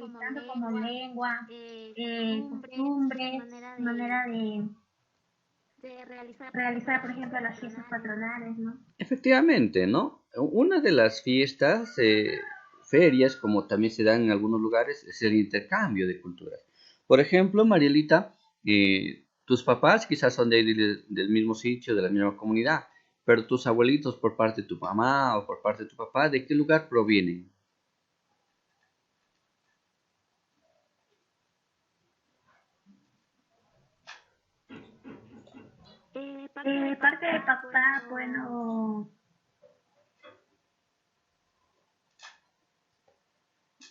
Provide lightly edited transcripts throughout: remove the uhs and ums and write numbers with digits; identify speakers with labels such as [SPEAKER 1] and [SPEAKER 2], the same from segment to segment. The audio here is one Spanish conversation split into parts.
[SPEAKER 1] país, tanto como lengua, costumbres, manera de realizar, por ejemplo, las fiestas patronales, ¿no?
[SPEAKER 2] Efectivamente, ¿no? Una de las fiestas, ferias, como también se dan en algunos lugares, es el intercambio de culturas. Por ejemplo, Marielita, tus papás quizás son del mismo sitio, de la misma comunidad, pero tus abuelitos por parte de tu mamá o por parte de tu papá, ¿de qué lugar provienen?
[SPEAKER 1] Parte de papá, bueno,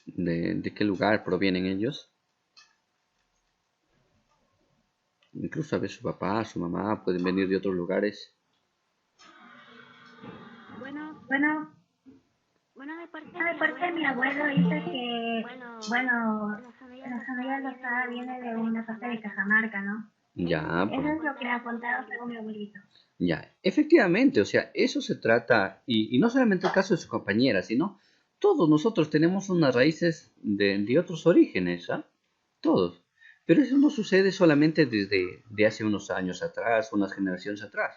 [SPEAKER 2] ¿De qué lugar provienen ellos? Incluso a veces su papá, su mamá pueden venir de otros lugares.
[SPEAKER 1] bueno, de parte de mi abuelo dice que, bueno, la familia Lozada viene de una parte de Cajamarca, ¿no?
[SPEAKER 2] Ya,
[SPEAKER 1] Eso es lo que me ha contado según mi abuelito.
[SPEAKER 2] ya, efectivamente, o sea, eso se trata, y no solamente el caso de su compañera, sino todos nosotros tenemos unas raíces de otros orígenes, ¿ah? Todos. Pero eso no sucede solamente desde de hace unos años atrás, unas generaciones atrás.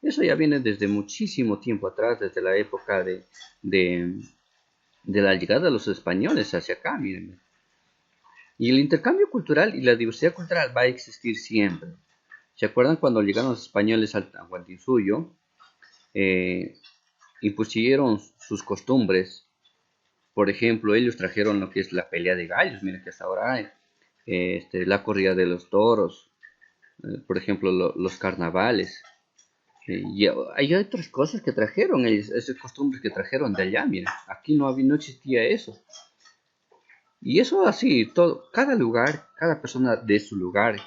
[SPEAKER 2] Eso ya viene desde muchísimo tiempo atrás, desde la época de, de la llegada de los españoles hacia acá, miren. Y el intercambio cultural y la diversidad cultural va a existir siempre. ¿Se acuerdan cuando llegaron los españoles al Tahuantinsuyo? Eh, Impusieron sus costumbres. Por ejemplo, ellos trajeron lo que es la pelea de gallos, miren que hasta ahora hay, la corrida de los toros, por ejemplo, los carnavales. Y hay otras cosas que trajeron ellos, esas costumbres que trajeron de allá, miren, aquí no existía eso. Y eso así, todo, cada lugar, cada persona de su lugar,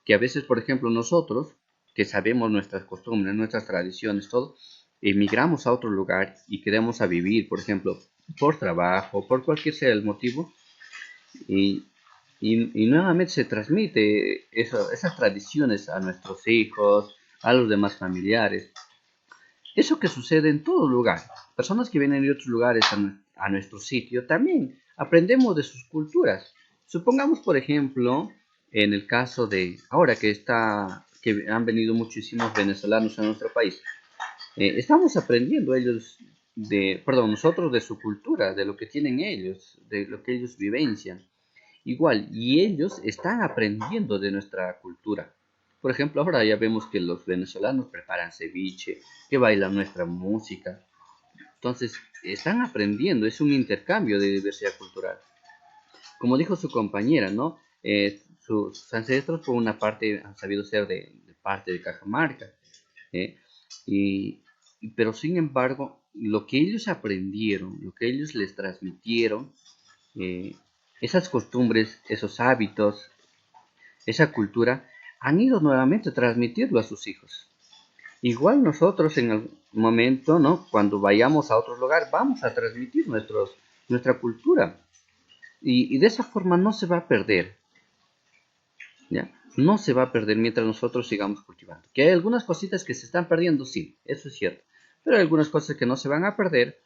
[SPEAKER 2] que a veces, por ejemplo, nosotros, que sabemos nuestras costumbres, nuestras tradiciones, todo, emigramos a otro lugar y queremos a vivir, por ejemplo, por trabajo, por cualquier sea el motivo, y, y nuevamente se transmite esas tradiciones a nuestros hijos, a los demás familiares. Eso que sucede en todo lugar. Personas que vienen de otros lugares a nuestro sitio también aprendemos de sus culturas. Supongamos, por ejemplo, en el caso de ahora que han venido muchísimos venezolanos a nuestro país, estamos aprendiendo ellos nosotros de su cultura, de lo que tienen ellos, de lo que ellos vivencian. Igual, y ellos están aprendiendo de nuestra cultura. Por ejemplo, ahora ya vemos que los venezolanos preparan ceviche, que bailan nuestra música. Entonces, están aprendiendo, es un intercambio de diversidad cultural. Como dijo su compañera, ¿no? Sus ancestros por una parte han sabido ser de parte de Cajamarca. ¿eh? Y, pero sin embargo, lo que ellos aprendieron, lo que ellos les transmitieron, eh, esas costumbres, esos hábitos, esa cultura, han ido nuevamente a transmitirlo a sus hijos. Igual nosotros en el momento, ¿no? Cuando vayamos a otro lugar, vamos a transmitir nuestra cultura. Y de esa forma no se va a perder, ¿ya? No se va a perder mientras nosotros sigamos cultivando. Que hay algunas cositas que se están perdiendo, sí, eso es cierto. Pero hay algunas cosas que no se van a perder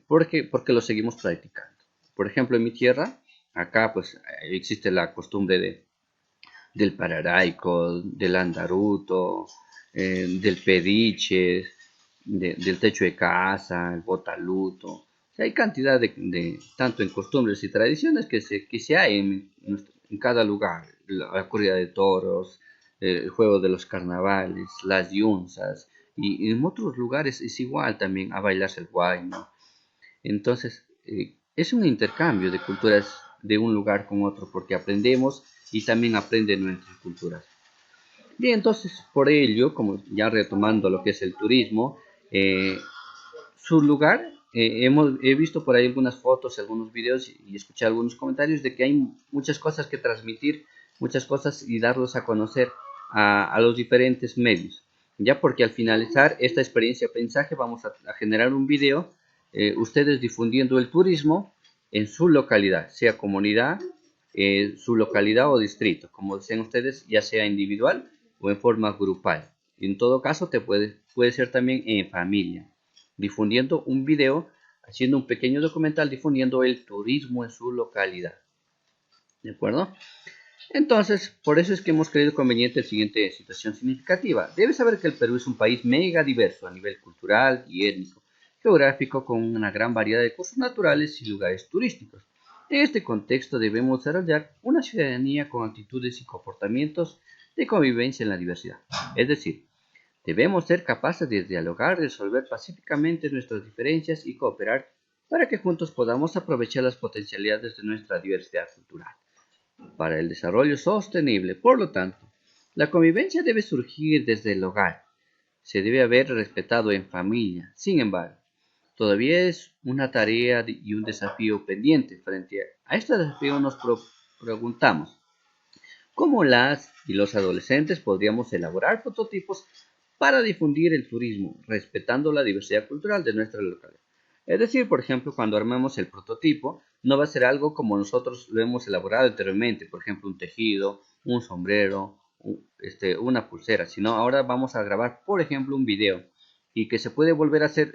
[SPEAKER 2] porque lo seguimos practicando. Por ejemplo, en mi tierra, acá pues existe la costumbre del pararaico, del andaruto, del pediche, del techo de casa, el botaluto. O sea, hay cantidad tanto en costumbres y tradiciones que se hay en cada lugar. La corrida de toros, el juego de los carnavales, las yunzas, y en otros lugares es igual también a bailarse el guayno. Entonces, es un intercambio de culturas de un lugar con otro porque aprendemos y también aprenden nuestras culturas. Bien, entonces, por ello, como ya retomando lo que es el turismo, su lugar, he visto por ahí algunas fotos, algunos videos y escuché algunos comentarios de que hay muchas cosas que transmitir, muchas cosas y darlos a conocer a los diferentes medios. Ya porque al finalizar esta experiencia de aprendizaje vamos a generar un video, ustedes difundiendo el turismo en su localidad, sea comunidad, su localidad o distrito, como decían ustedes, ya sea individual o en forma grupal. En todo caso, puede ser también en familia difundiendo un video haciendo un pequeño documental difundiendo el turismo en su localidad. ¿De acuerdo? Entonces, por eso es que hemos creído conveniente la siguiente situación significativa. Debes saber que el Perú es un país mega diverso a nivel cultural y étnico, geográfico, con una gran variedad de recursos naturales y lugares turísticos. En este contexto debemos desarrollar una ciudadanía con actitudes y comportamientos de convivencia en la diversidad. Es decir, debemos ser capaces de dialogar, resolver pacíficamente nuestras diferencias y cooperar para que juntos podamos aprovechar las potencialidades de nuestra diversidad cultural para el desarrollo sostenible. Por lo tanto, la convivencia debe surgir desde el hogar. Se debe haber respetado en familia. Sin embargo, todavía es una tarea y un desafío pendiente. Frente a este desafío nos preguntamos, ¿cómo las y los adolescentes podríamos elaborar prototipos para difundir el turismo, respetando la diversidad cultural de nuestra localidad? Es decir, por ejemplo, cuando armemos el prototipo, no va a ser algo como nosotros lo hemos elaborado anteriormente, por ejemplo, un tejido, un sombrero, una pulsera, sino ahora vamos a grabar, por ejemplo, un video y que se puede volver a hacer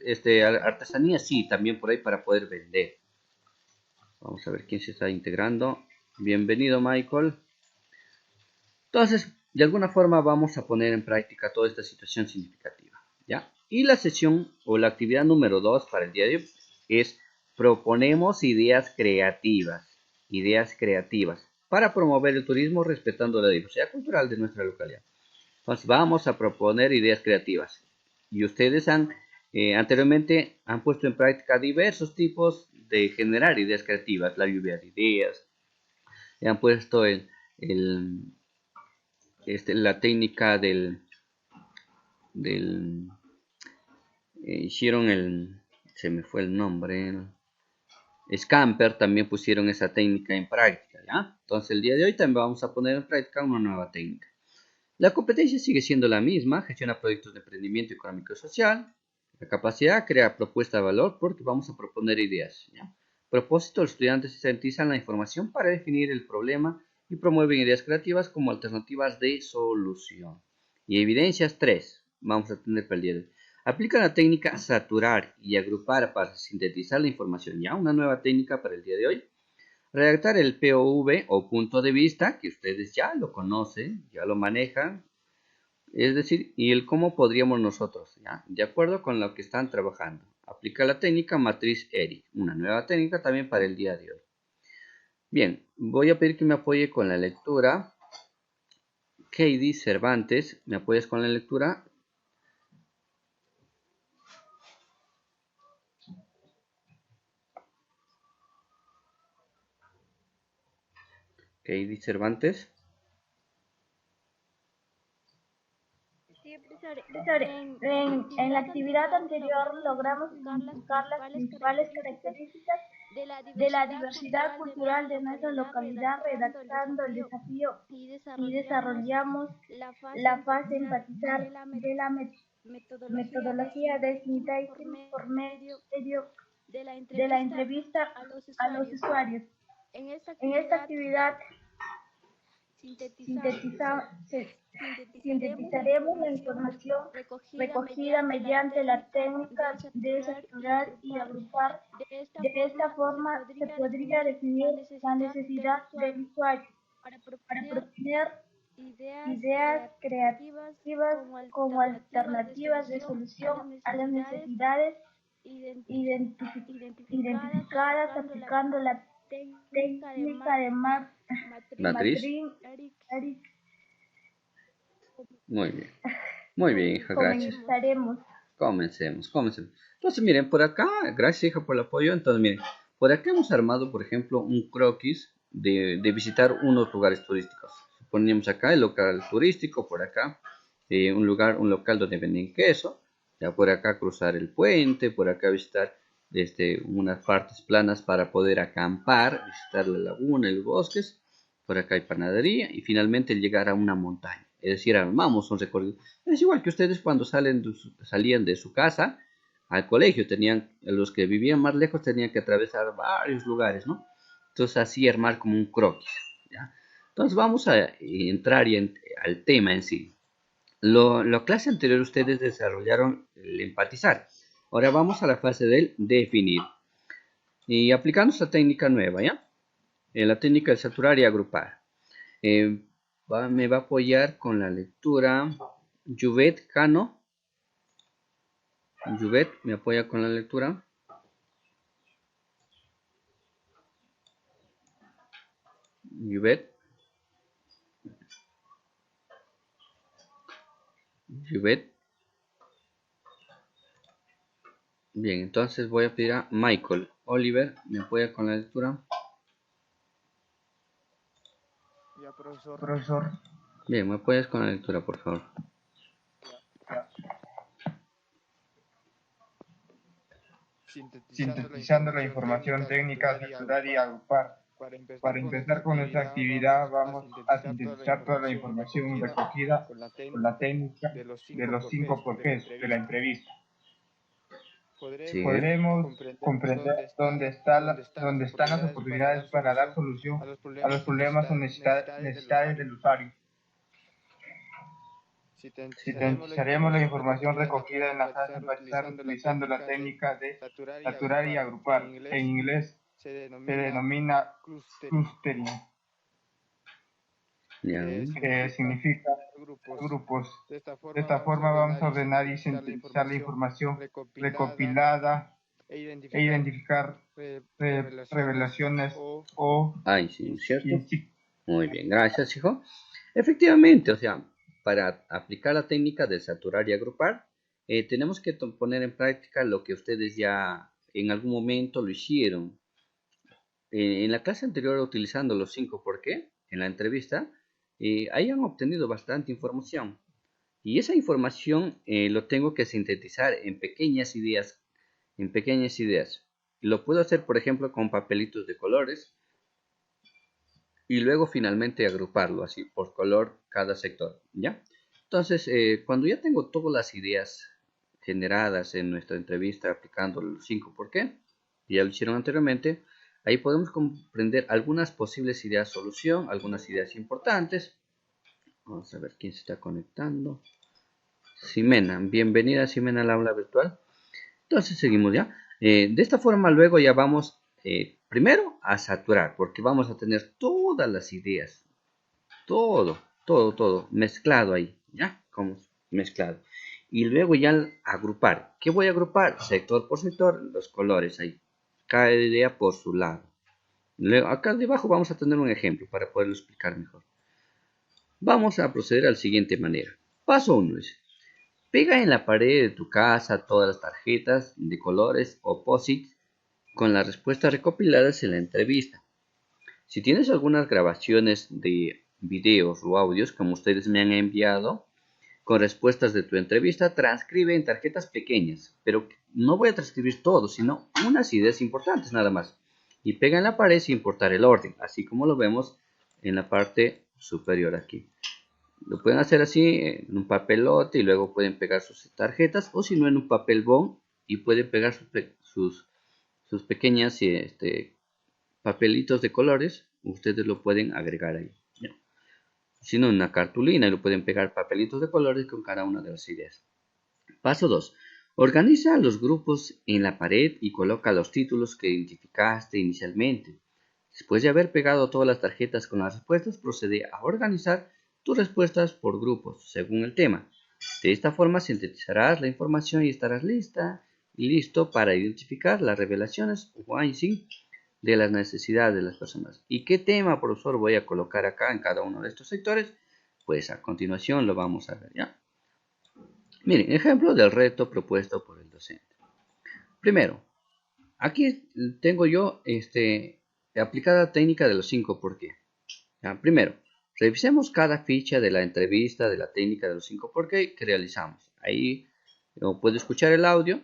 [SPEAKER 2] artesanía, sí, también por ahí para poder vender. Vamos a ver quién se está integrando. Bienvenido, Michael. Entonces, de alguna forma vamos a poner en práctica toda esta situación significativa, ¿ya? Y la sesión o la actividad número 2 para el día de hoy es proponemos ideas creativas para promover el turismo respetando la diversidad cultural de nuestra localidad. Entonces, vamos a proponer ideas creativas. Y ustedes anteriormente han puesto en práctica diversos tipos de generar ideas creativas, la lluvia de ideas, han puesto el la técnica del hicieron se me fue el nombre, Scamper, también pusieron esa técnica en práctica, ¿ya? Entonces el día de hoy también vamos a poner en práctica una nueva técnica. La competencia sigue siendo la misma, gestiona proyectos de emprendimiento económico y social. La capacidad crea propuesta de valor porque vamos a proponer ideas, ¿ya? Propósito, los estudiantes sintetizan la información para definir el problema y promueven ideas creativas como alternativas de solución. Y evidencias 3, vamos a tener para el día de hoy. Aplica la técnica saturar y agrupar para sintetizar la información, ya una nueva técnica para el día de hoy. Redactar el POV o punto de vista, que ustedes ya lo conocen, ya lo manejan, es decir, y el cómo podríamos nosotros, ¿ya? De acuerdo con lo que están trabajando. Aplica la técnica matriz ERI, una nueva técnica también para el día de hoy. Bien, voy a pedir que me apoye con la lectura. Katie Cervantes, ¿me apoyas con la lectura? Katie Cervantes.
[SPEAKER 1] Sí, profesor, en la actividad anterior logramos identificar las principales características de la diversidad cultural de nuestra localidad redactando el desafío y desarrollamos la fase enfatizar de la metodología de Sintaikin por medio de la entrevista a los usuarios. En esta actividad sintetiza- se- sintetizaremos la información recogida mediante la técnica de saturar y agrupar. De esta forma se podría definir la necesidad del usuario para proponer ideas creativas como alternativas de solución a las necesidades identificadas aplicando la técnica de
[SPEAKER 2] Matriz.
[SPEAKER 1] Eric.
[SPEAKER 2] Muy bien. Muy bien, hija, gracias. Comencemos. Entonces, miren, por acá, gracias, hija, por el apoyo. Entonces, miren, por acá hemos armado, por ejemplo, un croquis de visitar unos lugares turísticos. Ponemos acá el local turístico, por acá, un local donde venden queso. Ya por acá cruzar el puente, por acá visitar unas partes planas para poder acampar, visitar la laguna, los bosques. Por acá hay panadería y finalmente llegar a una montaña. Es decir, armamos un recorrido. Es igual que ustedes cuando salían de su casa al colegio, los que vivían más lejos tenían que atravesar varios lugares, ¿no? Entonces así armar como un croquis, ¿ya? Entonces vamos a entrar al tema en sí. La clase anterior ustedes desarrollaron el empatizar. Ahora vamos a la fase del definir. Y aplicando esta técnica nueva, ¿ya? La técnica de saturar y agrupar. Me va a apoyar con la lectura Juvet Cano. Juvet me apoya con la lectura. Juvet. Juvet. Bien, entonces voy a pedir a Michael. Oliver, ¿me apoya con la lectura?
[SPEAKER 3] Ya, profesor.
[SPEAKER 1] Profesor.
[SPEAKER 2] Bien, ¿me apoyas con la lectura, por favor?
[SPEAKER 1] Sintetizando la información técnica, saturar y agrupar. Para empezar con nuestra actividad, vamos a sintetizar toda la información recogida con la técnica de los 5 porqués de la entrevista.
[SPEAKER 2] Sí.
[SPEAKER 1] Podremos comprender dónde están las oportunidades para dar solución a los problemas o necesidades del usuario. Sintetizaremos la información recogida en la fase enfatizar utilizando la técnica de saturar y agrupar. En inglés se denomina clustering, que significa grupos. De esta forma vamos a ordenar y sintetizar la información recopilada e identificar revelaciones o
[SPEAKER 2] Sí, ¿cierto?
[SPEAKER 1] insights.
[SPEAKER 2] Muy bien, gracias, hijo. Efectivamente, o sea, para aplicar la técnica de saturar y agrupar, tenemos que poner en práctica lo que ustedes ya en algún momento lo hicieron. En la clase anterior, utilizando los 5 por qué, en la entrevista, hayan obtenido bastante información. Y esa información lo tengo que sintetizar en pequeñas ideas, Lo puedo hacer, por ejemplo, con papelitos de colores y luego finalmente agruparlo así por color cada sector, ¿ya? Entonces, cuando ya tengo todas las ideas generadas en nuestra entrevista aplicando los 5 por qué, ya lo hicieron anteriormente, ahí podemos comprender algunas posibles ideas solución, algunas ideas importantes. Vamos a ver quién se está conectando. Ximena, bienvenida Ximena al aula virtual. Entonces seguimos ya. De esta forma luego ya vamos primero a saturar, porque vamos a tener todas las ideas, todo mezclado ahí, ¿ya? Como mezclado. Y luego ya agrupar. ¿Qué voy a agrupar? Sector por sector, los colores ahí. Cada idea por su lado. Luego, acá debajo vamos a tener un ejemplo para poderlo explicar mejor. Vamos a proceder de la siguiente manera. Paso 1 es, pega en la pared de tu casa todas las tarjetas de colores o POSIT con las respuestas recopiladas en la entrevista. Si tienes algunas grabaciones de videos o audios, como ustedes me han enviado, con respuestas de tu entrevista, transcribe en tarjetas pequeñas, pero no voy a transcribir todo, sino unas ideas importantes nada más. Y pega en la pared sin importar el orden, así como lo vemos en la parte superior aquí. Lo pueden hacer así en un papelote y luego pueden pegar sus tarjetas, o si no en un papel bond y pueden pegar sus pequeñas papelitos de colores. Ustedes lo pueden agregar ahí, ¿ya? Si no, en una cartulina y lo pueden pegar papelitos de colores con cada una de las ideas. Paso 2. Organiza los grupos en la pared y coloca los títulos que identificaste inicialmente. Después de haber pegado todas las tarjetas con las respuestas, procede a organizar tus respuestas por grupos, según el tema. De esta forma sintetizarás la información y estarás lista y listo para identificar las revelaciones o insights de las necesidades de las personas. ¿Y qué tema, profesor, voy a colocar acá en cada uno de estos sectores? Pues a continuación lo vamos a ver, ¿ya? Miren, ejemplo del reto propuesto por el docente. Primero, aquí tengo yo aplicada técnica de los 5 por qué. Primero, revisemos cada ficha de la entrevista de la técnica de los 5 por qué que realizamos. Ahí puedo escuchar el audio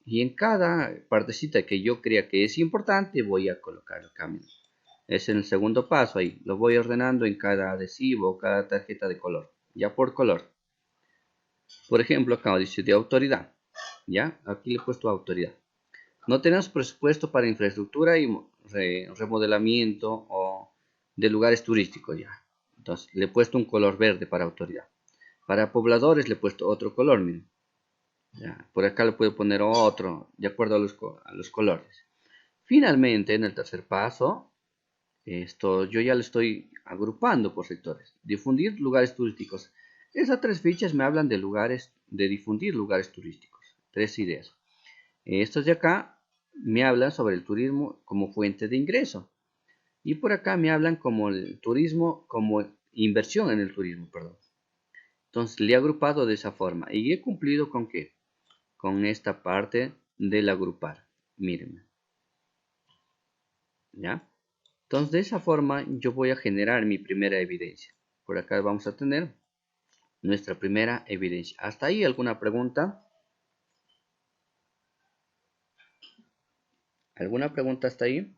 [SPEAKER 2] y en cada partecita que yo crea que es importante voy a colocar el cambio. Es en el segundo paso ahí. Lo voy ordenando en cada adhesivo o cada tarjeta de color. Ya por color. Por ejemplo, acá dice de autoridad. Ya, aquí le he puesto autoridad. No tenemos presupuesto para infraestructura y remodelamiento o de lugares turísticos ya. Entonces, le he puesto un color verde para autoridad. Para pobladores le he puesto otro color, miren. Ya, por acá le puedo poner otro, de acuerdo a los colores. Finalmente, en el tercer paso, esto yo ya lo estoy agrupando por sectores. Difundir lugares turísticos. Esas 3 fichas me hablan de lugares, de difundir lugares turísticos. 3 ideas. Estos de acá me hablan sobre el turismo como fuente de ingreso. Y por acá me hablan como el turismo, como inversión en el turismo, perdón. Entonces le he agrupado de esa forma. ¿Y he cumplido con qué? Con esta parte del agrupar. Mírenme. ¿Ya? Entonces de esa forma yo voy a generar mi primera evidencia. Por acá vamos a tener nuestra primera evidencia. ¿Hasta ahí alguna pregunta? ¿Alguna pregunta hasta ahí?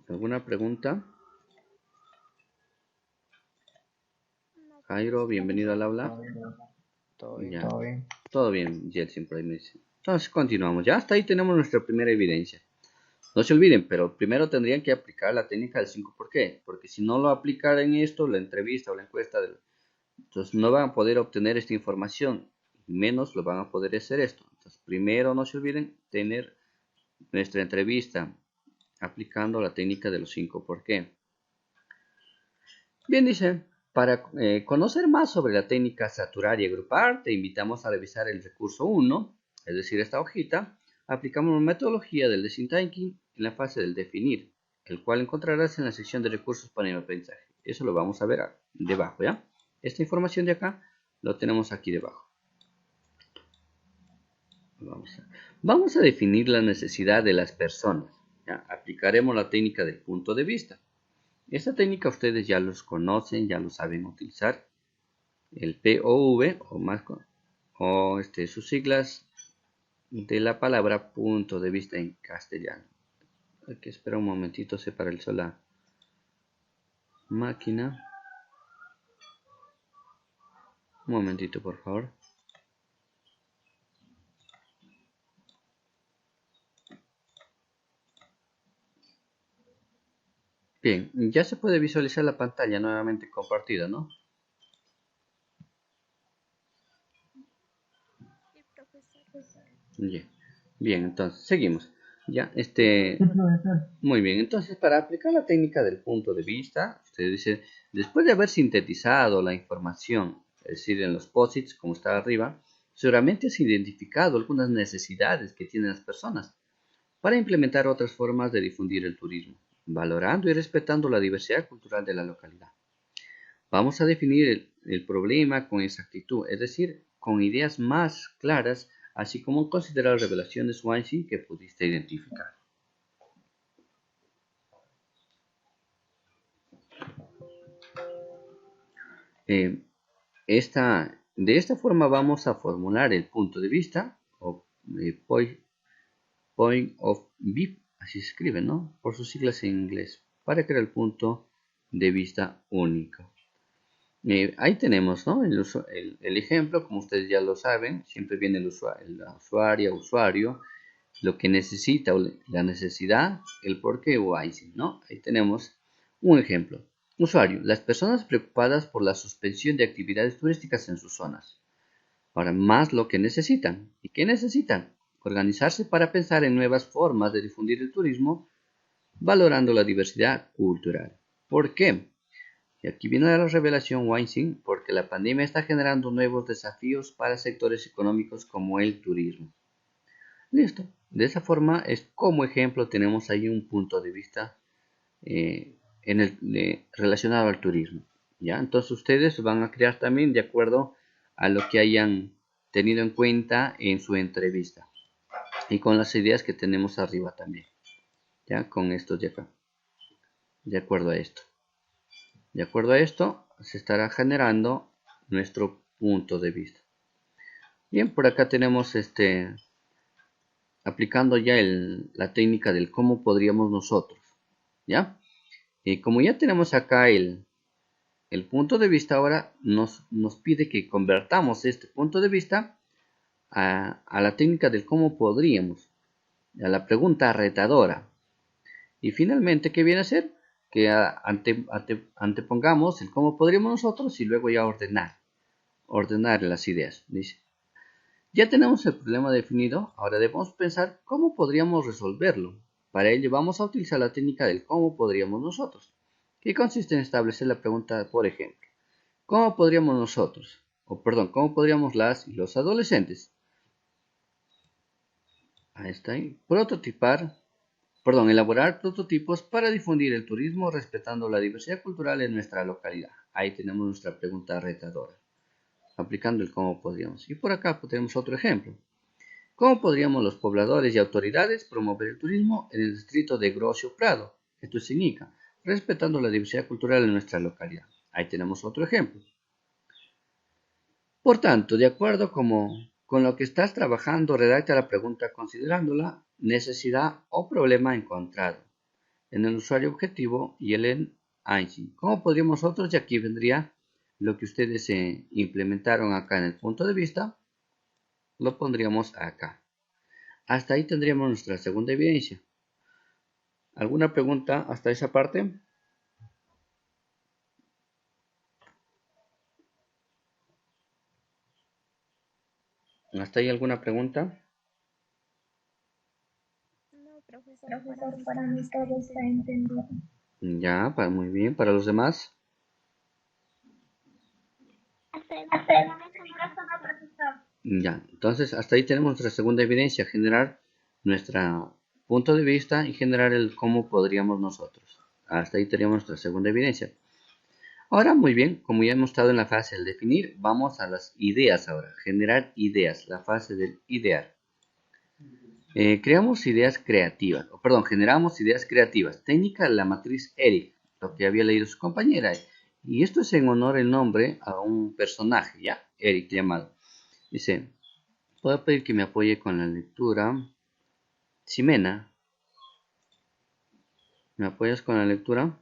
[SPEAKER 2] ¿Alguna pregunta? Jairo, bienvenido al aula.
[SPEAKER 3] Todo bien.
[SPEAKER 2] Ya, todo bien, Jelsin, por ahí me dice. Entonces continuamos. Ya hasta ahí tenemos nuestra primera evidencia. No se olviden, pero primero tendrían que aplicar la técnica del 5 ¿por qué? Porque si no lo aplican esto, la entrevista o la encuesta, entonces no van a poder obtener esta información, menos lo van a poder hacer esto. Entonces primero no se olviden tener nuestra entrevista aplicando la técnica de los 5 ¿por qué? Bien, dice, para conocer más sobre la técnica saturar y agrupar, te invitamos a revisar el recurso 1, es decir, esta hojita. Aplicamos una metodología del design thinking en la fase del definir, el cual encontrarás en la sección de recursos para el aprendizaje. Eso lo vamos a ver debajo, ¿ya? Esta información de acá lo tenemos aquí debajo. Vamos a definir la necesidad de las personas. ¿Ya? Aplicaremos la técnica del punto de vista. Esta técnica ustedes ya los conocen, ya lo saben utilizar. El POV o sus siglas de la palabra punto de vista en castellano. Hay que esperar un momentito, se paralizó la máquina. Un momentito, por favor. Bien, ya se puede visualizar la pantalla nuevamente compartida, ¿no?
[SPEAKER 1] Sí, profesor.
[SPEAKER 2] Bien, entonces seguimos. Ya, muy bien, entonces para aplicar la técnica del punto de vista, usted dice, después de haber sintetizado la información, es decir, en los posits, como está arriba, seguramente has identificado algunas necesidades que tienen las personas para implementar otras formas de difundir el turismo, valorando y respetando la diversidad cultural de la localidad. Vamos a definir el problema con exactitud, es decir, con ideas más claras, así como considerar revelaciones Weinstein que pudiste identificar. Eh, de esta forma vamos a formular el punto de vista o point of view, así se escribe, ¿no? Por sus siglas en inglés, para crear el punto de vista único. Ahí tenemos, ¿no? El ejemplo, como ustedes ya lo saben, siempre viene el usuario, lo que necesita o la necesidad, el por qué o Einstein, ¿no? Ahí tenemos un ejemplo. Usuario, las personas preocupadas por la suspensión de actividades turísticas en sus zonas. Ahora, más lo que necesitan. ¿Y qué necesitan? Organizarse para pensar en nuevas formas de difundir el turismo, valorando la diversidad cultural. ¿Por qué? Y aquí viene la revelación Weinstein, porque la pandemia está generando nuevos desafíos para sectores económicos como el turismo. Listo. De esa forma, como ejemplo, tenemos ahí un punto de vista relacionado al turismo. ¿Ya? Entonces ustedes van a crear también de acuerdo a lo que hayan tenido en cuenta en su entrevista y con las ideas que tenemos arriba también. ¿Ya? Con estos de acá. De acuerdo a esto. De acuerdo a esto, se estará generando nuestro punto de vista. Bien, por acá tenemos aplicando ya la técnica del cómo podríamos nosotros. ¿Ya? Y como ya tenemos acá el punto de vista, ahora nos pide que convertamos este punto de vista a la técnica del cómo podríamos, a la pregunta retadora. Y finalmente, ¿qué viene a ser? Que antepongamos el cómo podríamos nosotros y luego ya ordenar las ideas. Dice, Ya tenemos el problema definido, ahora debemos pensar cómo podríamos resolverlo. Para ello vamos a utilizar la técnica del cómo podríamos nosotros, que consiste en establecer la pregunta, por ejemplo, ¿cómo podríamos nosotros? ¿Cómo podríamos las y los adolescentes? Ahí está, elaborar prototipos para difundir el turismo respetando la diversidad cultural en nuestra localidad. Ahí tenemos nuestra pregunta retadora, aplicando el cómo podríamos. Y por acá tenemos otro ejemplo. ¿Cómo podríamos los pobladores y autoridades promover el turismo en el distrito de Grocio Prado? Esto significa, respetando la diversidad cultural en nuestra localidad. Ahí tenemos otro ejemplo. Por tanto, de acuerdo con lo que estás trabajando, redacta la pregunta considerando la necesidad o problema encontrado en el usuario objetivo y el en Einstein. ¿Cómo podríamos nosotros? Y aquí vendría lo que ustedes implementaron acá en el punto de vista, lo pondríamos acá. Hasta ahí tendríamos nuestra segunda evidencia. ¿Alguna pregunta hasta esa parte? ¿Hasta ahí alguna pregunta?
[SPEAKER 1] No, Profesor, para mí todo está entendido.
[SPEAKER 2] Ya, muy bien. ¿Para los demás?
[SPEAKER 1] Hasta el momento no, profesor.
[SPEAKER 2] Ya, entonces hasta ahí tenemos nuestra segunda evidencia, generar nuestro punto de vista y generar el cómo podríamos nosotros. Hasta ahí tenemos nuestra segunda evidencia. Ahora, muy bien, como ya hemos estado en la fase del definir, vamos a las ideas ahora. Generar ideas, la fase del idear. Generamos ideas creativas. Técnica de la matriz Eric, lo que había leído su compañera. Y esto es en honor el nombre a un personaje, ¿ya? Eric llamado. Dice, puedo pedir que me apoye con la lectura. Ximena, ¿me apoyas con la lectura?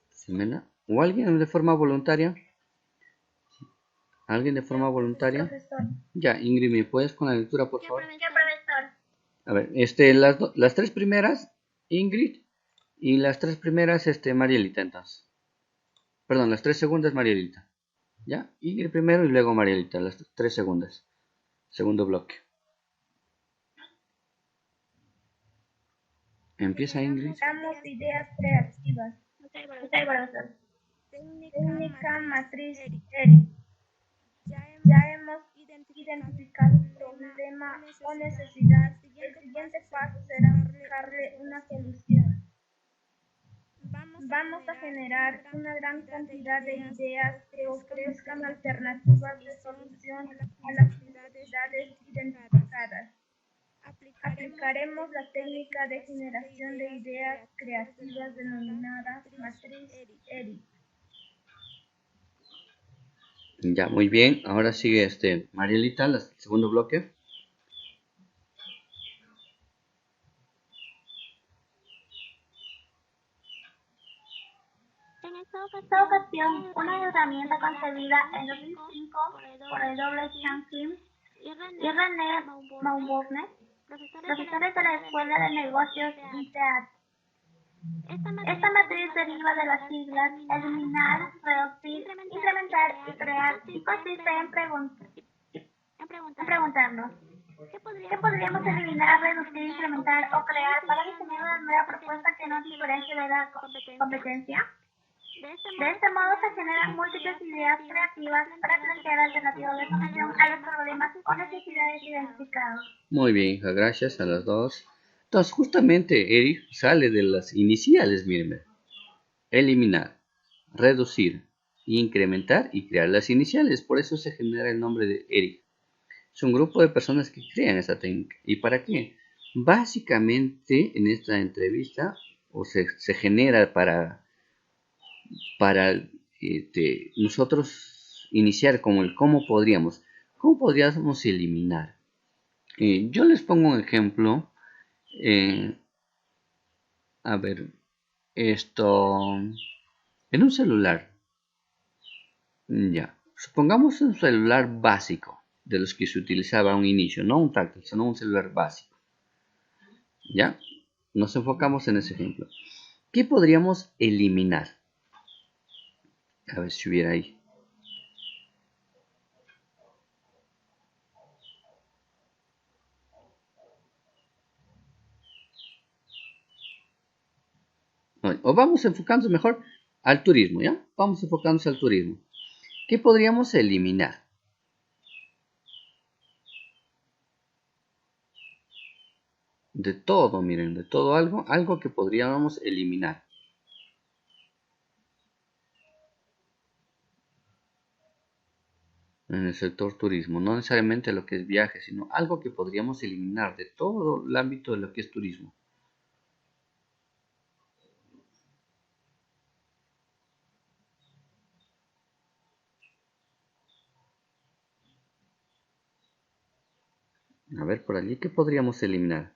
[SPEAKER 2] Ximena, o alguien de forma voluntaria. ¿Alguien de forma voluntaria?
[SPEAKER 1] Profesor.
[SPEAKER 2] Ya, Ingrid, ¿me puedes con la lectura, por favor?
[SPEAKER 1] ¿Qué, profesor?
[SPEAKER 2] A ver, las tres primeras, Ingrid, y las tres primeras, Marielita, entonces. Perdón, las tres segundas, Marielita. ¿Ya? Ingrid primero y luego Marielita, las tres segundas. Segundo bloque. Empieza Ingrid.
[SPEAKER 1] Damos ideas creativas. profesor. Técnica matriz Eric. Ya hemos identificado un problema o necesidad. El siguiente paso será buscarle una solución. Vamos a generar una gran cantidad de ideas que ofrezcan alternativas de solución a las necesidades identificadas. Aplicaremos la técnica de generación de ideas creativas denominada matriz Eric.
[SPEAKER 2] Ya, muy bien. Ahora sigue Marielita, el segundo bloque.
[SPEAKER 1] En esta ocasión, una herramienta concebida en 2005 por el Douglas Franklin y René Maubourne, profesores de la Escuela de Negocios INSEAD. Esta matriz deriva de las siglas eliminar, reducir, incrementar y crear y consiste en preguntarnos ¿qué podríamos eliminar, reducir, incrementar o crear para diseñar una nueva propuesta que nos diferencie de la competencia? De este modo se generan múltiples ideas creativas para plantear alternativas de solución a los problemas o necesidades identificados.
[SPEAKER 2] Muy bien, hija, gracias a las dos. Entonces, justamente Eric sale de las iniciales, miren. Eliminar, reducir, incrementar y crear las iniciales. Por eso se genera el nombre de Eric. Es un grupo de personas que crean esa técnica. ¿Y para qué? Básicamente en esta entrevista se genera para nosotros iniciar como el cómo podríamos eliminar. Yo les pongo un ejemplo. A ver, esto en un celular. Ya, supongamos un celular básico de los que se utilizaba a un inicio, no un táctil, sino un celular básico. ¿Ya? Nos enfocamos en ese ejemplo. ¿Qué podríamos eliminar? A ver si hubiera ahí. O vamos enfocándonos mejor al turismo, ¿ya? Vamos enfocándonos al turismo. ¿Qué podríamos eliminar? De todo, miren, de todo algo que podríamos eliminar. En el sector turismo, no necesariamente lo que es viaje, sino algo que podríamos eliminar de todo el ámbito de lo que es turismo. A ver, por allí, ¿qué podríamos eliminar?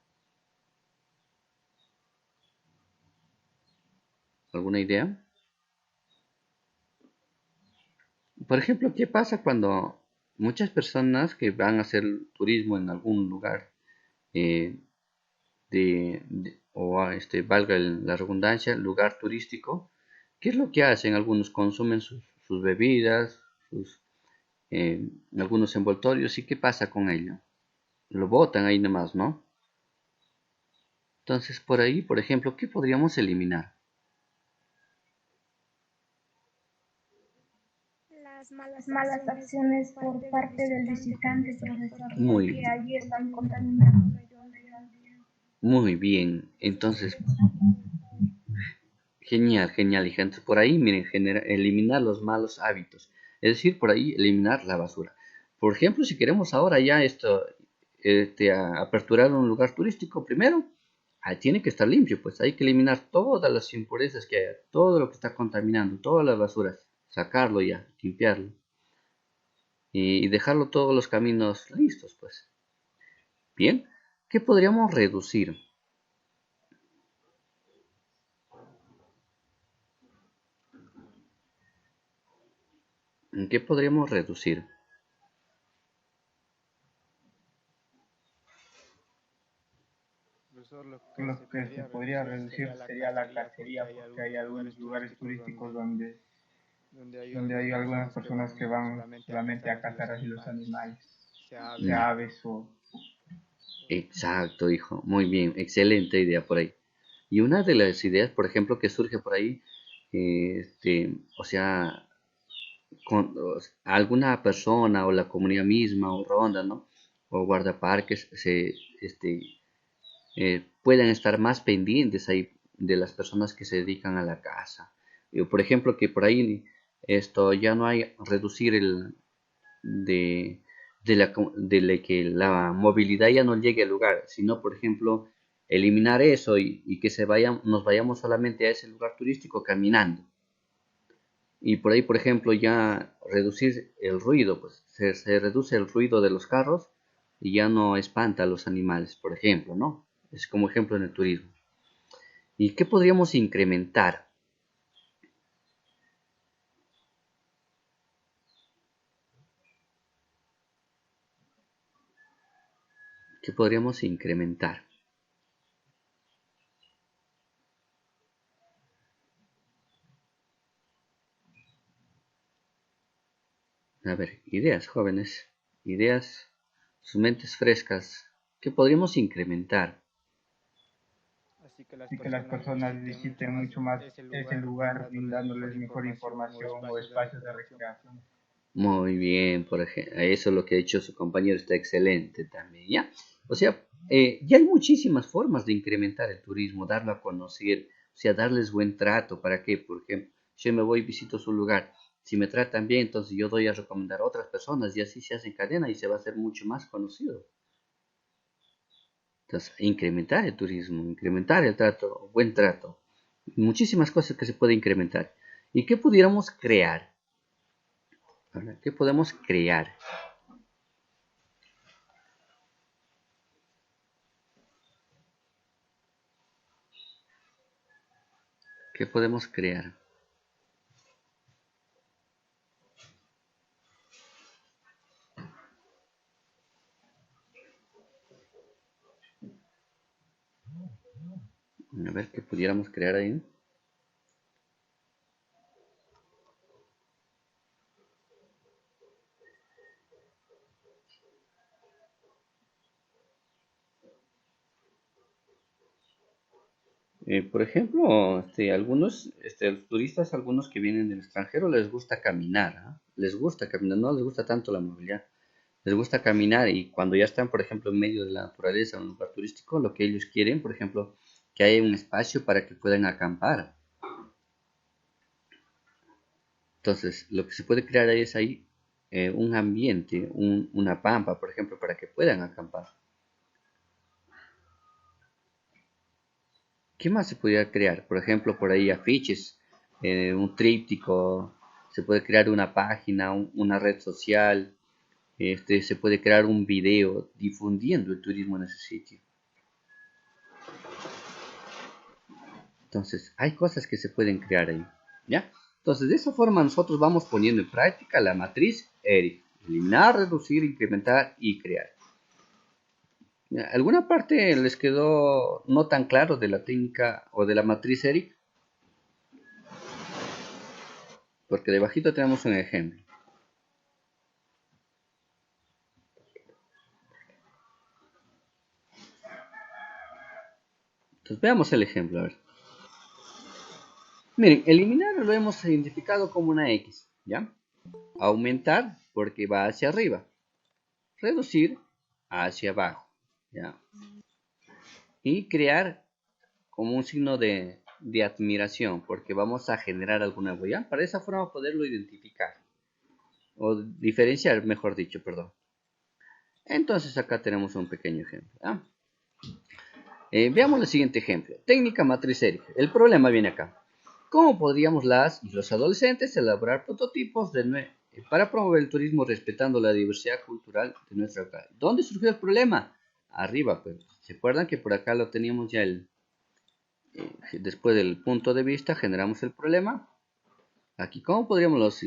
[SPEAKER 2] ¿Alguna idea? Por ejemplo, ¿qué pasa cuando muchas personas que van a hacer turismo en algún lugar eh, valga la redundancia, lugar turístico? ¿Qué es lo que hacen? Algunos consumen sus bebidas, algunos envoltorios, ¿y qué pasa con ello? Lo botan ahí nomás, ¿no? Entonces, por ahí, por ejemplo, ¿qué podríamos eliminar?
[SPEAKER 1] Las malas acciones por parte del visitante, profesor,
[SPEAKER 2] Muy,
[SPEAKER 1] porque allí están contaminando el medio ambiente.
[SPEAKER 2] muy bien. Entonces, genial, genial, hija. Entonces, por ahí, miren, eliminar los malos hábitos. Es decir, por ahí, eliminar la basura. Por ejemplo, si queremos ahora ya aperturar un lugar turístico, primero, tiene que estar limpio, pues hay que eliminar todas las impurezas que haya, todo lo que está contaminando, todas las basuras, sacarlo ya, limpiarlo y dejarlo todos los caminos listos, pues. Bien, ¿qué podríamos reducir? ¿En qué podríamos reducir?
[SPEAKER 3] Profesor, lo que se
[SPEAKER 4] Lo que se
[SPEAKER 3] podría
[SPEAKER 4] podría
[SPEAKER 3] reducir
[SPEAKER 4] reducir
[SPEAKER 3] sería la
[SPEAKER 4] sería la
[SPEAKER 3] cacería, porque
[SPEAKER 4] cacería,
[SPEAKER 3] hay
[SPEAKER 4] porque hay
[SPEAKER 3] algunos lugares
[SPEAKER 4] algunos lugares
[SPEAKER 3] turísticos
[SPEAKER 4] turísticos
[SPEAKER 3] donde hay
[SPEAKER 4] donde hay
[SPEAKER 3] algunas
[SPEAKER 4] algunas
[SPEAKER 3] personas que
[SPEAKER 4] personas que
[SPEAKER 3] van
[SPEAKER 4] van
[SPEAKER 3] solamente a
[SPEAKER 4] solamente
[SPEAKER 3] cazar
[SPEAKER 4] a
[SPEAKER 3] así los
[SPEAKER 4] cazar así los
[SPEAKER 3] animales,
[SPEAKER 4] animales,
[SPEAKER 3] sea aves
[SPEAKER 4] sea
[SPEAKER 3] o...
[SPEAKER 4] aves o...
[SPEAKER 2] Exacto, hijo. Muy bien, excelente idea por ahí. Y una de las ideas, por ejemplo, que surge por ahí, o sea, alguna persona o la comunidad misma o ronda, ¿no? O guardaparques puedan estar más pendientes ahí de las personas que se dedican a la caza. Por ejemplo, que por ahí esto ya no hay reducir de, que la movilidad ya no llegue al lugar, sino por ejemplo eliminar eso y que nos vayamos solamente a ese lugar turístico caminando. Y por ahí, por ejemplo, ya reducir el ruido, pues se reduce el ruido de los carros y ya no espanta a los animales, por ejemplo, ¿no? Es como ejemplo en el turismo. ¿Y qué podríamos incrementar? ¿Qué podríamos incrementar? A ver, ideas, jóvenes, ideas, sus mentes frescas. ¿Qué podríamos incrementar?
[SPEAKER 3] Así que las
[SPEAKER 4] Y que las
[SPEAKER 3] personas
[SPEAKER 4] personas
[SPEAKER 3] visiten mucho
[SPEAKER 4] visiten
[SPEAKER 3] más
[SPEAKER 4] mucho más
[SPEAKER 3] ese
[SPEAKER 4] ese
[SPEAKER 3] lugar,
[SPEAKER 4] lugar,
[SPEAKER 3] brindándoles mejor
[SPEAKER 4] brindándoles mejor
[SPEAKER 3] información o
[SPEAKER 4] información o
[SPEAKER 3] espacios de
[SPEAKER 4] espacios de
[SPEAKER 3] recreación.
[SPEAKER 4] recreación.
[SPEAKER 2] Muy bien, por ejemplo, eso es lo que ha hecho su compañero, está excelente también, ¿ya? O sea, ya hay muchísimas formas de incrementar el turismo, darlo a conocer, o sea, darles buen trato. ¿Para qué? Porque si yo me voy y visito su lugar, si me tratan bien, entonces yo doy a recomendar a otras personas y así se hace en cadena y se va a hacer mucho más conocido. Entonces, incrementar el turismo, incrementar el trato, buen trato. Muchísimas cosas que se puede incrementar. ¿Y qué pudiéramos crear? ¿Verdad? ¿Qué podemos crear? ¿Qué podemos crear? A ver, ¿qué pudiéramos crear ahí? Por ejemplo, algunos los turistas, algunos que vienen del extranjero, les gusta caminar, ¿ah? Les gusta caminar, no les gusta tanto la movilidad, les gusta caminar y cuando ya están, por ejemplo, en medio de la naturaleza, en un lugar turístico, lo que ellos quieren, por ejemplo, que haya un espacio para que puedan acampar. Entonces, lo que se puede crear ahí es ahí un ambiente, una pampa, por ejemplo, para que puedan acampar. ¿Qué más se podría crear? Por ejemplo, por ahí afiches, un tríptico, se puede crear una página, una red social, se puede crear un video difundiendo el turismo en ese sitio. Entonces, hay cosas que se pueden crear ahí, ¿ya? Entonces, de esa forma nosotros vamos poniendo en práctica la matriz ERIC. Eliminar, reducir, incrementar y crear. ¿Alguna parte les quedó no tan claro de la técnica o de la matriz ERIC? Porque debajito tenemos un ejemplo. Entonces veamos el ejemplo, a ver. Miren, eliminar lo hemos identificado como una X, ¿ya? Aumentar porque va hacia arriba. Reducir hacia abajo, ¿ya? Y crear como un signo de admiración porque vamos a generar alguna huella. Para esa forma poderlo identificar o diferenciar, mejor dicho, perdón. Entonces acá tenemos un pequeño ejemplo, ¿ya? Veamos el siguiente ejemplo. Técnica matriz ERIC. El problema viene acá. ¿Cómo podríamos las y los adolescentes elaborar prototipos para promover el turismo respetando la diversidad cultural de nuestra localidad? ¿Dónde surgió el problema? Arriba, pues. ¿Se acuerdan que por acá lo teníamos ya después del punto de vista, generamos el problema? Aquí, ¿cómo podríamos las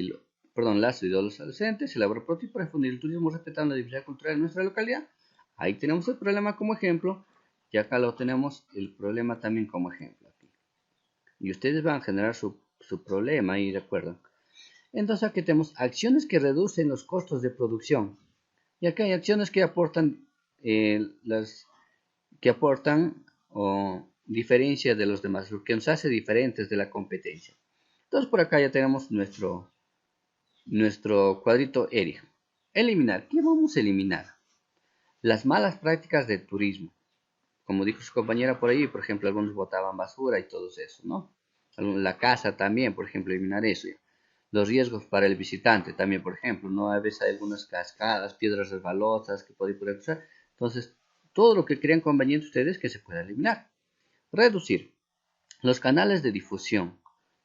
[SPEAKER 2] y los adolescentes elaborar prototipos para difundir el turismo respetando la diversidad cultural de nuestra localidad? Ahí tenemos el problema como ejemplo. Y acá lo tenemos el problema también como ejemplo. Aquí. Y ustedes van a generar su problema ahí, ¿recuerdan? Entonces aquí tenemos acciones que reducen los costos de producción. Y acá hay acciones que aportan o diferencia de los demás, lo que nos hace diferentes de la competencia. Entonces por acá ya tenemos nuestro cuadrito ERIC. Eliminar. ¿Qué vamos a eliminar? Las malas prácticas del turismo. Como dijo su compañera por ahí, por ejemplo, algunos botaban basura y todo eso, ¿no? La casa también, por ejemplo, eliminar eso. Los riesgos para el visitante también, por ejemplo, ¿no? A veces hay algunas cascadas, piedras resbalosas que pueden usar. Entonces, todo lo que crean conveniente ustedes que se pueda eliminar. Reducir los canales de difusión.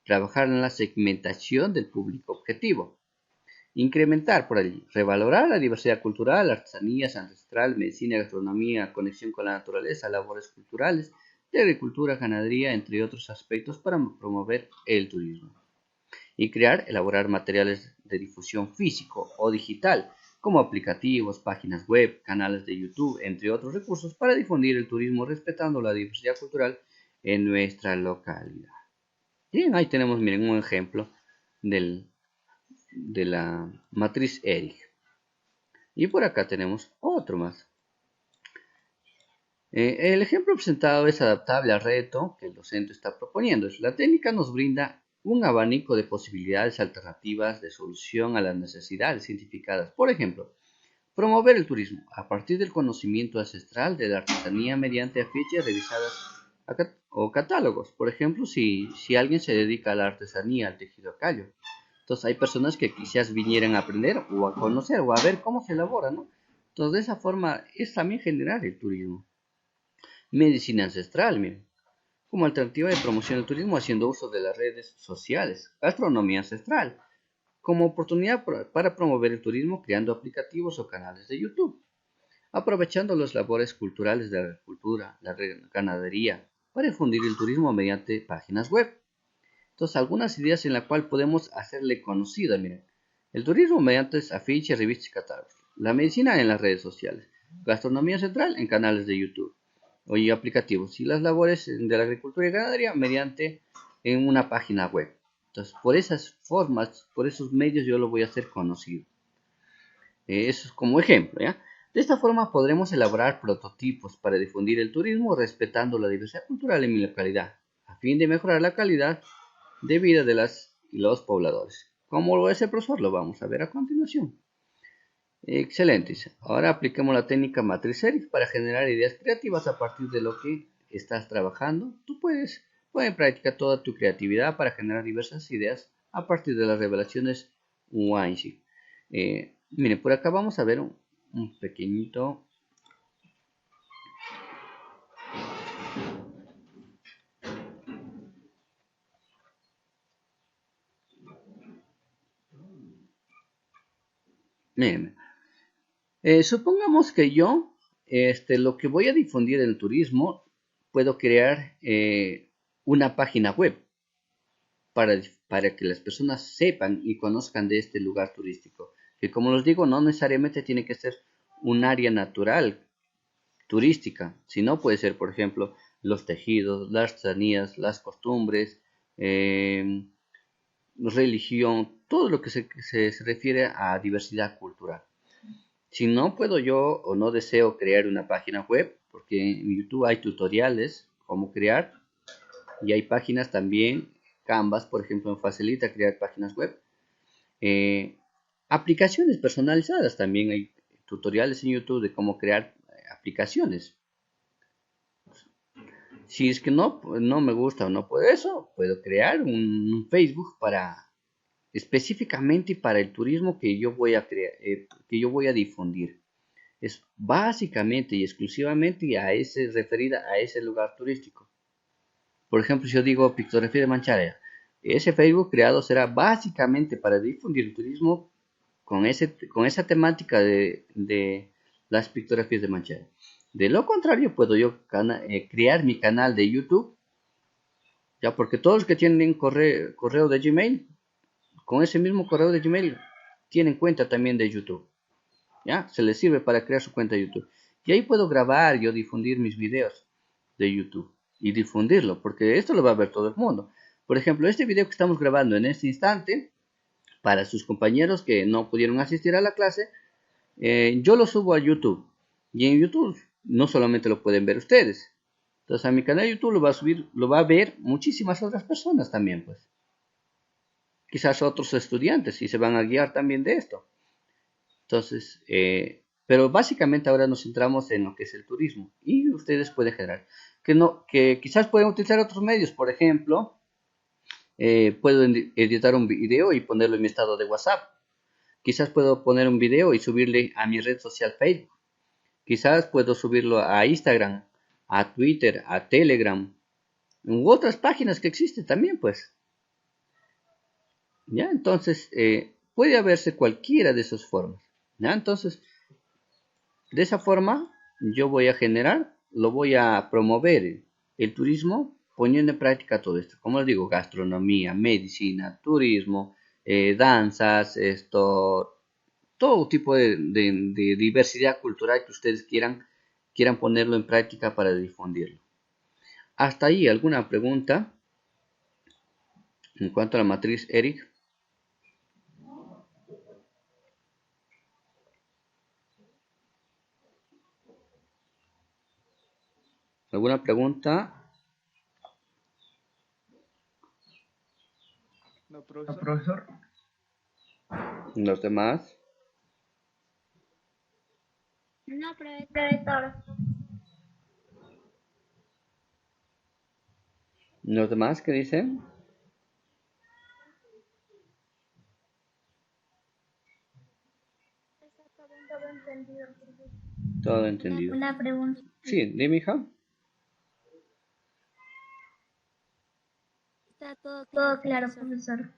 [SPEAKER 2] Trabajar en la segmentación del público objetivo. Incrementar por allí, revalorar la diversidad cultural, artesanías ancestral, medicina, gastronomía, conexión con la naturaleza, labores culturales, de agricultura, ganadería, entre otros aspectos para promover el turismo. Y crear, elaborar materiales de difusión físico o digital, como aplicativos, páginas web, canales de YouTube, entre otros recursos para difundir el turismo respetando la diversidad cultural en nuestra localidad. Bien, ahí tenemos, miren, un ejemplo de la matriz ERIC. Y por acá tenemos otro más. El ejemplo presentado es adaptable al reto que el docente está proponiendo. La técnica nos brinda un abanico de posibilidades alternativas de solución a las necesidades identificadas. Por ejemplo, promover el turismo a partir del conocimiento ancestral de la artesanía mediante afiches revisadas o catálogos. Por ejemplo, si alguien se dedica a la artesanía, al tejido a callo. Entonces hay personas que quizás vinieran a aprender o a conocer o a ver cómo se elabora, ¿no? Entonces de esa forma es también generar el turismo. Medicina ancestral, miren, como alternativa de promoción del turismo haciendo uso de las redes sociales. Gastronomía ancestral, como oportunidad para promover el turismo creando aplicativos o canales de YouTube. Aprovechando las labores culturales de la agricultura, la ganadería, para difundir el turismo mediante páginas web. Entonces, algunas ideas en las cuales podemos hacerle conocida, miren. El turismo mediante afiches, revistas y catálogos. La medicina en las redes sociales. Gastronomía central en canales de YouTube y aplicativos. Y las labores de la agricultura y ganadería mediante en una página web. Entonces, por esas formas, por esos medios yo lo voy a hacer conocido. Eso es como ejemplo, ¿ya? De esta forma podremos elaborar prototipos para difundir el turismo respetando la diversidad cultural en mi localidad. fin de mejorar la calidad de vida de las y los pobladores. ¿Cómo lo es el profesor? Lo vamos a ver a continuación. Excelente. Ahora apliquemos la técnica matriz ERIC para generar ideas creativas a partir de lo que estás trabajando. Tú puedes poner en práctica toda tu creatividad para generar diversas ideas a partir de las revelaciones Weinstein. Miren, por acá vamos a ver un pequeñito. Miren, supongamos que yo, lo que voy a difundir en el turismo, puedo crear una página web para, para que las personas sepan y conozcan de este lugar turístico. Que como les digo, no necesariamente tiene que ser un área natural turística, sino puede ser, por ejemplo, los tejidos, las artesanías, las costumbres, eh, religión, todo lo que se refiere a diversidad cultural. Si no puedo yo o no deseo crear una página web, porque en YouTube hay tutoriales cómo crear y hay páginas también, Canvas, por ejemplo, me facilita crear páginas web. Eh, Aplicaciones personalizadas, también hay tutoriales en YouTube de cómo crear aplicaciones. Si es que no me gusta o no puedo eso, puedo crear un Facebook para específicamente para el turismo que yo voy a crear, que yo voy a difundir. Es básicamente y exclusivamente referida a ese lugar turístico. Por ejemplo, si yo digo Pictografía de Mancharea, ese Facebook creado será básicamente para difundir el turismo con esa temática de las pictografías de Mancharea. De lo contrario, puedo yo crear mi canal de YouTube, ya porque todos los que tienen correo de Gmail, con ese mismo correo de Gmail, tienen cuenta también de YouTube. ¿Ya? Se les sirve para crear su cuenta de YouTube. Y ahí puedo grabar, yo difundir mis videos de YouTube y difundirlo, porque esto lo va a ver todo el mundo. Por ejemplo, este video que estamos grabando en este instante, para sus compañeros que no pudieron asistir a la clase, yo lo subo a YouTube. Y en YouTube no solamente lo pueden ver ustedes. Entonces a mi canal de YouTube lo va a ver muchísimas otras personas también, pues. Quizás otros estudiantes y se van a guiar también de esto. Entonces, pero básicamente ahora nos centramos en lo que es el turismo y ustedes pueden generar que quizás pueden utilizar otros medios, por ejemplo, puedo editar un video y ponerlo en mi estado de WhatsApp. Quizás puedo poner un video y subirle a mi red social Facebook. Quizás puedo subirlo a Instagram, a Twitter, a Telegram, u otras páginas que existen también, pues. ¿Ya? Entonces, puede haberse cualquiera de esas formas. ¿Ya? Entonces, de esa forma, yo voy a generar, lo voy a promover el turismo poniendo en práctica todo esto. Como les digo, gastronomía, medicina, turismo, danzas, todo tipo de diversidad cultural que ustedes quieran ponerlo en práctica para difundirlo. Hasta ahí, ¿alguna pregunta en cuanto a la matriz ERIC? ¿Alguna pregunta?
[SPEAKER 3] No, profesor.
[SPEAKER 1] Profesor.
[SPEAKER 2] ¿Los demás?
[SPEAKER 1] No, profesor.
[SPEAKER 2] ¿Los demás qué dicen?
[SPEAKER 1] Todo entendido.
[SPEAKER 2] Todo entendido.
[SPEAKER 1] Una pregunta.
[SPEAKER 2] Sí, dime, hija.
[SPEAKER 1] Está todo claro, profesor.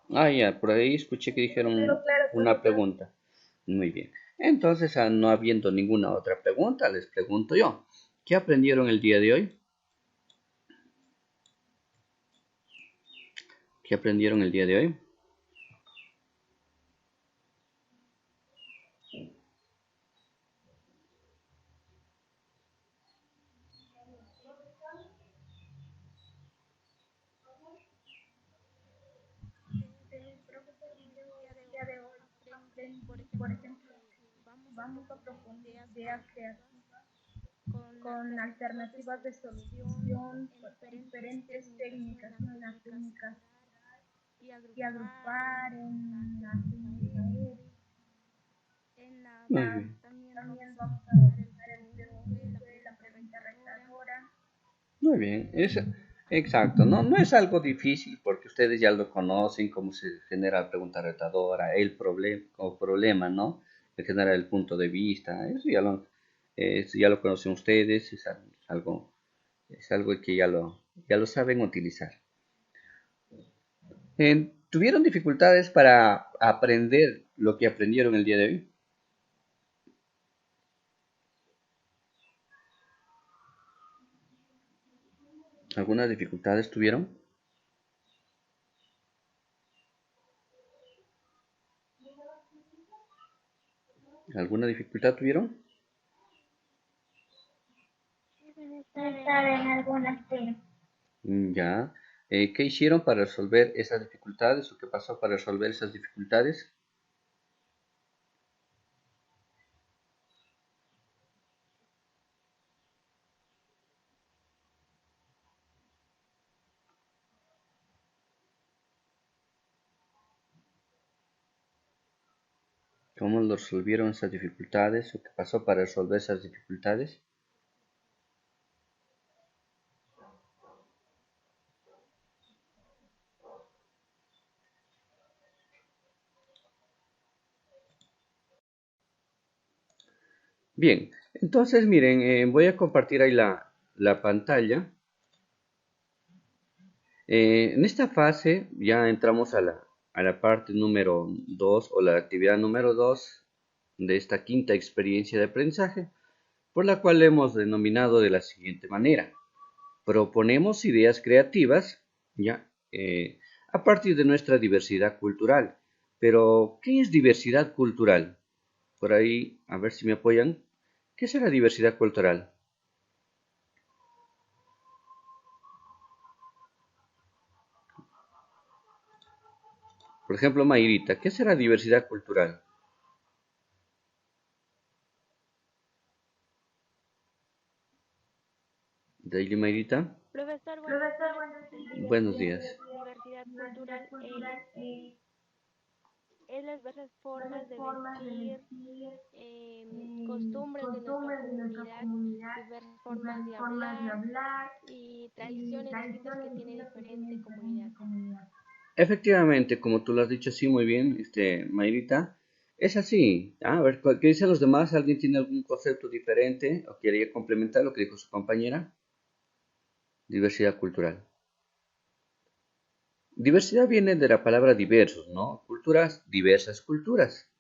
[SPEAKER 2] Ah, ya, por ahí escuché que dijeron una pregunta. Muy bien. Entonces, no habiendo ninguna otra pregunta, les pregunto yo. ¿Qué aprendieron el día de hoy? ¿Qué aprendieron el día de hoy?
[SPEAKER 1] Día de hoy aprendí, por ejemplo, que vamos a proponer ideas creativas con alternativas de solución, con diferentes técnicas, ¿no? Las técnicas y agrupar en la
[SPEAKER 2] Muy bien.
[SPEAKER 1] también vamos a realizar el pregunte, la pregunta retadora.
[SPEAKER 2] Muy bien, es exacto, no, no es algo difícil porque ustedes ya lo conocen, cómo se genera la pregunta retadora, el problema o problema, ¿no? Se genera el punto de vista, eso ya lo conocen ustedes, es algo que ya lo saben utilizar. ¿Tuvieron dificultades para aprender lo que aprendieron el día de hoy? ¿Algunas dificultades tuvieron? ¿Alguna dificultad tuvieron?
[SPEAKER 1] Estar en algunas temas.
[SPEAKER 2] Ya. ¿Qué hicieron para resolver esas dificultades o qué pasó para resolver esas dificultades? ¿Cómo lo resolvieron esas dificultades o qué pasó para resolver esas dificultades? Bien, entonces miren, voy a compartir ahí la pantalla. En esta fase ya entramos a la parte número 2 o la actividad número 2 de esta quinta experiencia de aprendizaje, por la cual hemos denominado de la siguiente manera. Proponemos ideas creativas, ¿ya? A partir de nuestra diversidad cultural. Pero, ¿qué es diversidad cultural? Por ahí, a ver si me apoyan. ¿Qué es la diversidad cultural? Por ejemplo, Mayrita, ¿qué será diversidad cultural? Daily Mayrita,
[SPEAKER 1] Profesor, buenos días.
[SPEAKER 2] buenos días.
[SPEAKER 1] Diversidad cultural es las formas de vestir, costumbres de nuestra comunidad, diversas formas de hablar y tradiciones distintas que tiene diferente comunidad.
[SPEAKER 2] Efectivamente, como tú lo has dicho así muy bien, Mayrita, es así. A ver, ¿qué dicen los demás? ¿Alguien tiene algún concepto diferente o quería complementar lo que dijo su compañera? Diversidad cultural. Diversidad viene de la palabra diversos, ¿no? Culturas, diversas culturas.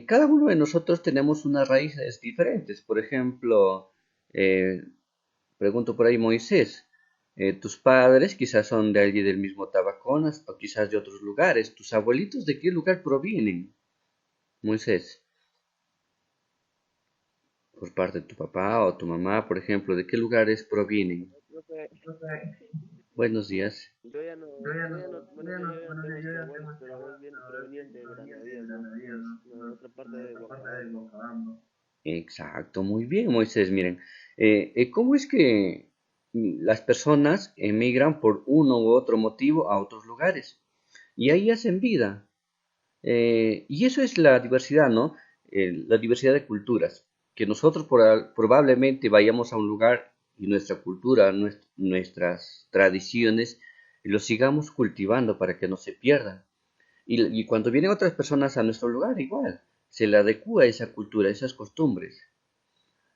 [SPEAKER 2] Cada uno de nosotros tenemos unas raíces diferentes. Por ejemplo, eh, pregunto por ahí, Moisés, tus padres quizás son de allí del mismo Tabaconas o quizás de otros lugares. ¿Tus abuelitos de qué lugar provienen, Moisés? Por parte de tu papá o tu mamá, por ejemplo, ¿de qué lugares provienen?
[SPEAKER 4] Profe,
[SPEAKER 2] Buenos días.
[SPEAKER 4] yo ya no tengo abuelos, pero más bien provenían de Granadíes, una otra parte de Huancabamba.
[SPEAKER 2] Exacto, muy bien, Moisés. Miren, ¿cómo es que las personas emigran por uno u otro motivo a otros lugares? Y ahí hacen vida. Y eso es la diversidad, ¿no? La diversidad de culturas. Que nosotros probablemente vayamos a un lugar y nuestra cultura, nuestras tradiciones, lo sigamos cultivando para que no se pierdan. Y cuando vienen otras personas a nuestro lugar, igual, se le adecua esa cultura, esas costumbres.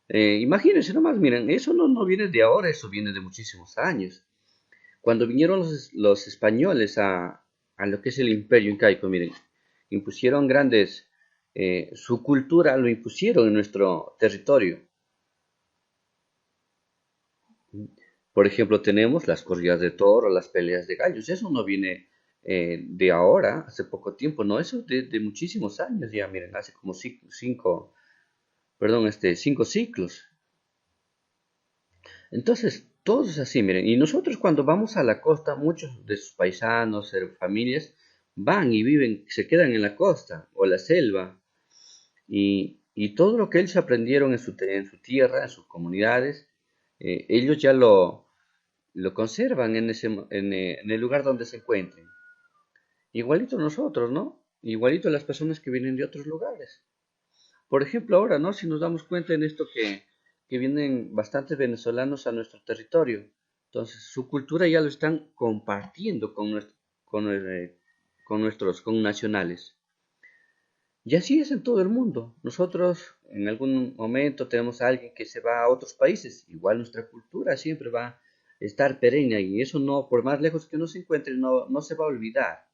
[SPEAKER 2] Imagínense nomás, miren, eso no viene de ahora, eso viene de muchísimos años. Cuando vinieron los españoles a lo que es el imperio incaico, miren, impusieron su cultura lo impusieron en nuestro territorio. Por ejemplo, tenemos las corridas de toro, las peleas de gallos, eso no viene de ahora, hace poco tiempo, no, eso de muchísimos años ya, miren, hace como cinco ciclos. Entonces, todos es así, miren, y nosotros cuando vamos a la costa, muchos de sus paisanos, familias, van y viven, se quedan en la costa o la selva, y y todo lo que ellos aprendieron en su tierra, en sus comunidades, ellos ya lo conservan en el lugar donde se encuentren. Igualito nosotros, ¿no? Igualito las personas que vienen de otros lugares. Por ejemplo, ahora, ¿no? Si nos damos cuenta en esto que vienen bastantes venezolanos a nuestro territorio, entonces su cultura ya lo están compartiendo con, con nuestros connacionales. Y así es en todo el mundo. Nosotros en algún momento tenemos a alguien que se va a otros países, igual nuestra cultura siempre va a estar perenne y eso no, por más lejos que uno se encuentre, no se va a olvidar.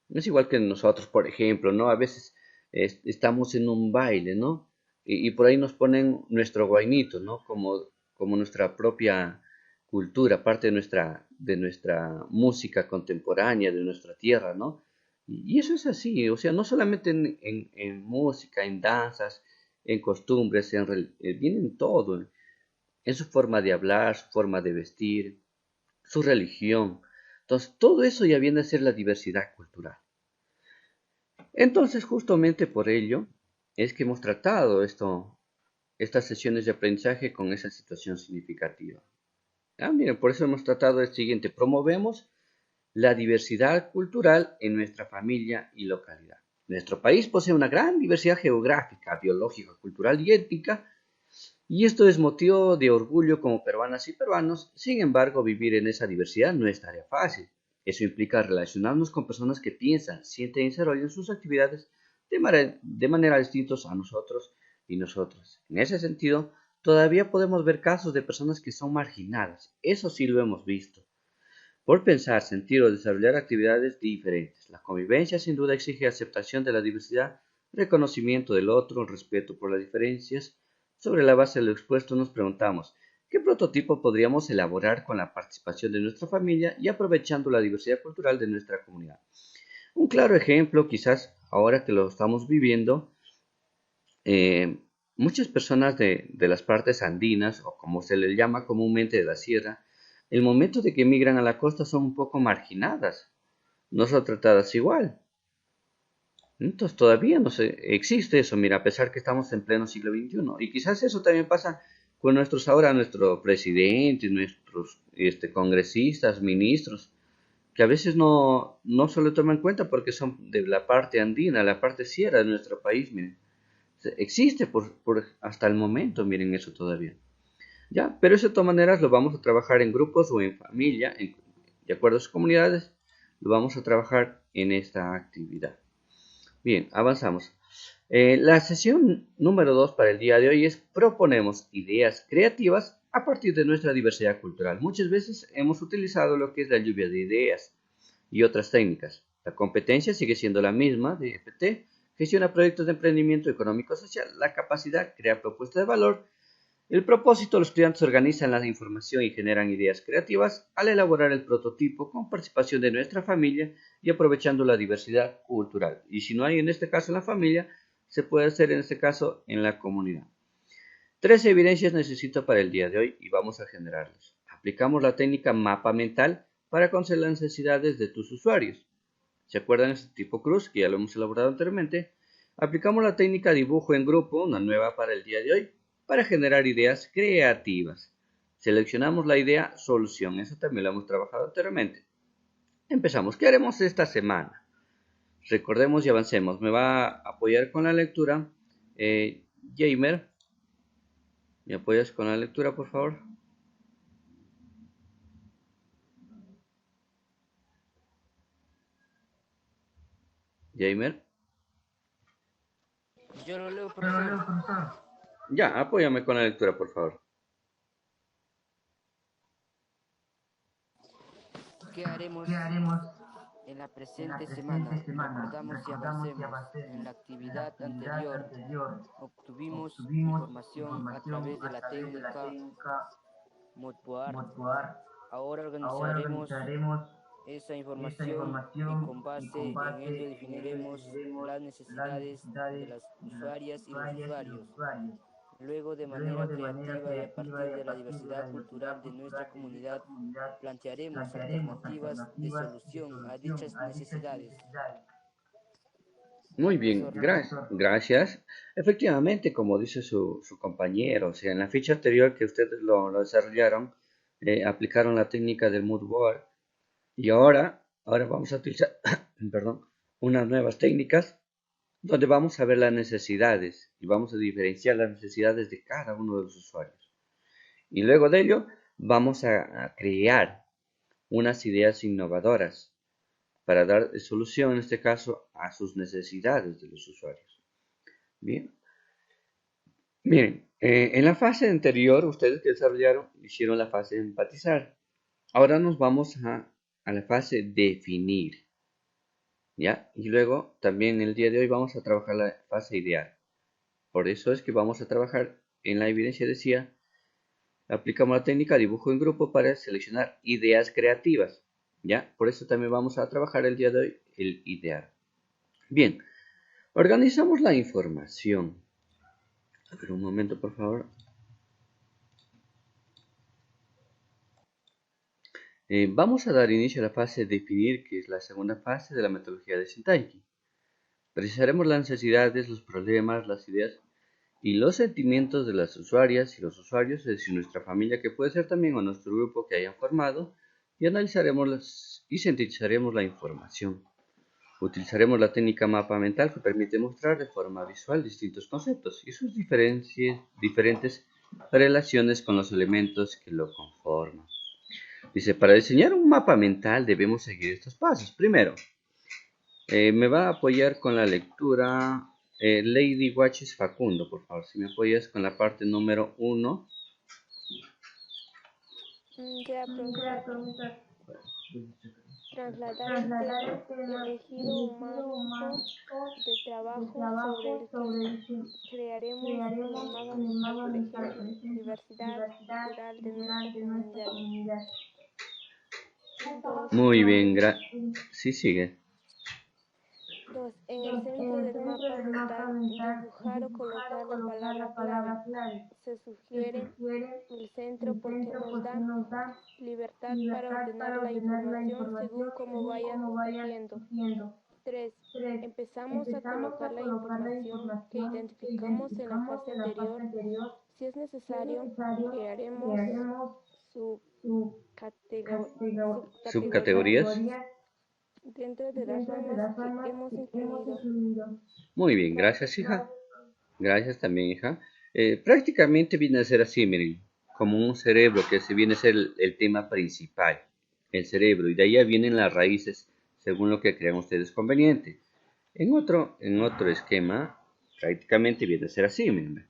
[SPEAKER 2] No es igual que nosotros, por ejemplo, ¿no? A veces estamos en un baile, ¿no? Y por ahí nos ponen nuestro guainito, ¿no? Como nuestra propia cultura, parte de nuestra música contemporánea, de nuestra tierra, ¿no? Y eso es así, o sea, no solamente en música, en danzas, en costumbres, viene en todo, en su forma de hablar, su forma de vestir, su religión. Entonces, todo eso ya viene a ser la diversidad cultural. Entonces, justamente por ello es que hemos tratado estas sesiones de aprendizaje con esa situación significativa. Miren, por eso hemos tratado el siguiente. Promovemos la diversidad cultural en nuestra familia y localidad. Nuestro país posee una gran diversidad geográfica, biológica, cultural y étnica, y esto es motivo de orgullo como peruanas y peruanos. Sin embargo, vivir en esa diversidad no es tarea fácil. Eso implica relacionarnos con personas que piensan, sienten y desarrollan sus actividades de manera distintas a nosotros y nosotras. En ese sentido, todavía podemos ver casos de personas que son marginadas. Eso sí lo hemos visto. Por pensar, sentir o desarrollar actividades diferentes. La convivencia sin duda exige aceptación de la diversidad, reconocimiento del otro, respeto por las diferencias. Sobre la base de lo expuesto nos preguntamos, ¿qué prototipo podríamos elaborar con la participación de nuestra familia y aprovechando la diversidad cultural de nuestra comunidad? Un claro ejemplo, quizás ahora que lo estamos viviendo, eh, muchas personas de las partes andinas, o como se les llama comúnmente de la sierra, el momento de que emigran a la costa son un poco marginadas, no son tratadas igual. Entonces todavía no se, existe eso, mira, a pesar que estamos en pleno siglo XXI. Y quizás eso también pasa con nuestro presidente, nuestros congresistas, ministros, que a veces no se lo toman en cuenta porque son de la parte andina, la parte sierra de nuestro país, miren. Existe hasta el momento, miren eso todavía. Ya, pero eso de todas maneras lo vamos a trabajar en grupos o en familia, de acuerdo a sus comunidades, lo vamos a trabajar en esta actividad. Bien, avanzamos. La sesión número 2 para el día de hoy es proponemos ideas creativas a partir de nuestra diversidad cultural. Muchas veces hemos utilizado lo que es la lluvia de ideas y otras técnicas. La competencia sigue siendo la misma de EPT, gestiona proyectos de emprendimiento económico-social, la capacidad crea propuestas de valor. El propósito, los estudiantes organizan la información y generan ideas creativas al elaborar el prototipo con participación de nuestra familia y aprovechando la diversidad cultural. Y si no hay en este caso en la familia, se puede hacer en este caso en la comunidad. 3 evidencias necesito para el día de hoy y vamos a generarlas. Aplicamos la técnica mapa mental para conocer las necesidades de tus usuarios. ¿Se acuerdan de este tipo cruz que ya lo hemos elaborado anteriormente? Aplicamos la técnica dibujo en grupo, una nueva para el día de hoy, para generar ideas creativas. Seleccionamos la idea solución, eso también lo hemos trabajado anteriormente. Empezamos, ¿qué haremos esta semana? Recordemos y avancemos. Me va a apoyar con la lectura. Jamer, ¿me apoyas con la lectura, por favor? Jamer.
[SPEAKER 5] Yo lo leo, profesor.
[SPEAKER 2] Ya, apóyame con la lectura, por favor.
[SPEAKER 5] ¿Qué haremos en la presente semana? Recordamos y avancemos. En la actividad anterior obtuvimos información a través de la técnica Modboard. Ahora organizaremos esa información y con base en ello definiremos las necesidades de las usuarias y los usuarios. Luego, de manera creativa y a partir de la diversidad cultural de nuestra comunidad, plantearemos alternativas de solución a dichas necesidades.
[SPEAKER 2] Muy bien,
[SPEAKER 5] profesor.
[SPEAKER 2] gracias. Efectivamente, como dice su compañero, o sea, en la ficha anterior que ustedes lo desarrollaron, aplicaron la técnica del mood board y ahora vamos a utilizar, perdón, unas nuevas técnicas donde vamos a ver las necesidades y vamos a diferenciar las necesidades de cada uno de los usuarios. Y luego de ello, vamos a crear unas ideas innovadoras para dar solución, en este caso, a sus necesidades de los usuarios. Bien, miren, en la fase anterior, ustedes que desarrollaron, hicieron la fase de empatizar. Ahora nos vamos a la fase definir, ¿ya? Y luego, también el día de hoy vamos a trabajar la fase ideal. Por eso es que vamos a trabajar en la evidencia decía, aplicamos la técnica dibujo en grupo para seleccionar ideas creativas, ¿ya? Por eso también vamos a trabajar el día de hoy el ideal. Bien, organizamos la información. A ver, un momento, por favor. Vamos a dar inicio a la fase de definir, que es la segunda fase de la metodología de Shintaiki. Precisaremos las necesidades, los problemas, las ideas y los sentimientos de las usuarias y los usuarios, es decir, nuestra familia, que puede ser también o nuestro grupo que hayan formado, y analizaremos y sintetizaremos la información. Utilizaremos la técnica mapa mental que permite mostrar de forma visual distintos conceptos y sus diferentes relaciones con los elementos que lo conforman. Dice, para diseñar un mapa mental debemos seguir estos pasos. Primero, me va a apoyar con la lectura Lady Watches Facundo, por favor. Si me apoyas con la parte número 1.
[SPEAKER 1] Ya, profesor. Trasladar el tema, elegido un marco de trabajo sobre el que crearemos un mapa mental, por ejemplo, diversidad cultural de nuestra comunidad. 2.
[SPEAKER 2] Muy bien, sí, sigue.
[SPEAKER 1] 2. En el centro del mapa mental, dibujar o colocar la palabra clave. Se sugiere el centro porque nos da libertad para ordenar la información según cómo vaya surgiendo. 3. Empezamos a colocar la información que identificamos en la fase anterior. Si es necesario, crearemos subcategorías
[SPEAKER 2] Subcategorías.
[SPEAKER 1] dentro de las ramas que hemos incluido.
[SPEAKER 2] Muy bien, gracias, hija. Gracias también, hija. Prácticamente viene a ser así, miren, como un cerebro, que se viene a ser el tema principal, el cerebro, y de ahí vienen las raíces, según lo que crean ustedes conveniente. En otro esquema, prácticamente viene a ser así, miren.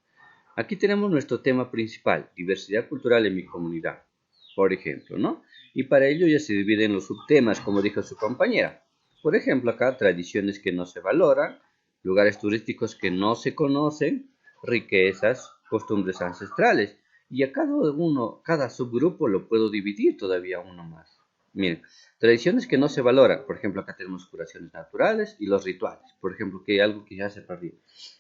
[SPEAKER 2] Aquí tenemos nuestro tema principal, diversidad cultural en mi comunidad, por ejemplo, ¿no? Y para ello ya se dividen los subtemas, como dijo su compañera. Por ejemplo, acá tradiciones que no se valoran, lugares turísticos que no se conocen, riquezas, costumbres ancestrales. Y a cada subgrupo lo puedo dividir todavía uno más. Miren, tradiciones que no se valoran. Por ejemplo, acá tenemos curaciones naturales y los rituales. Por ejemplo, que algo que ya se perdió.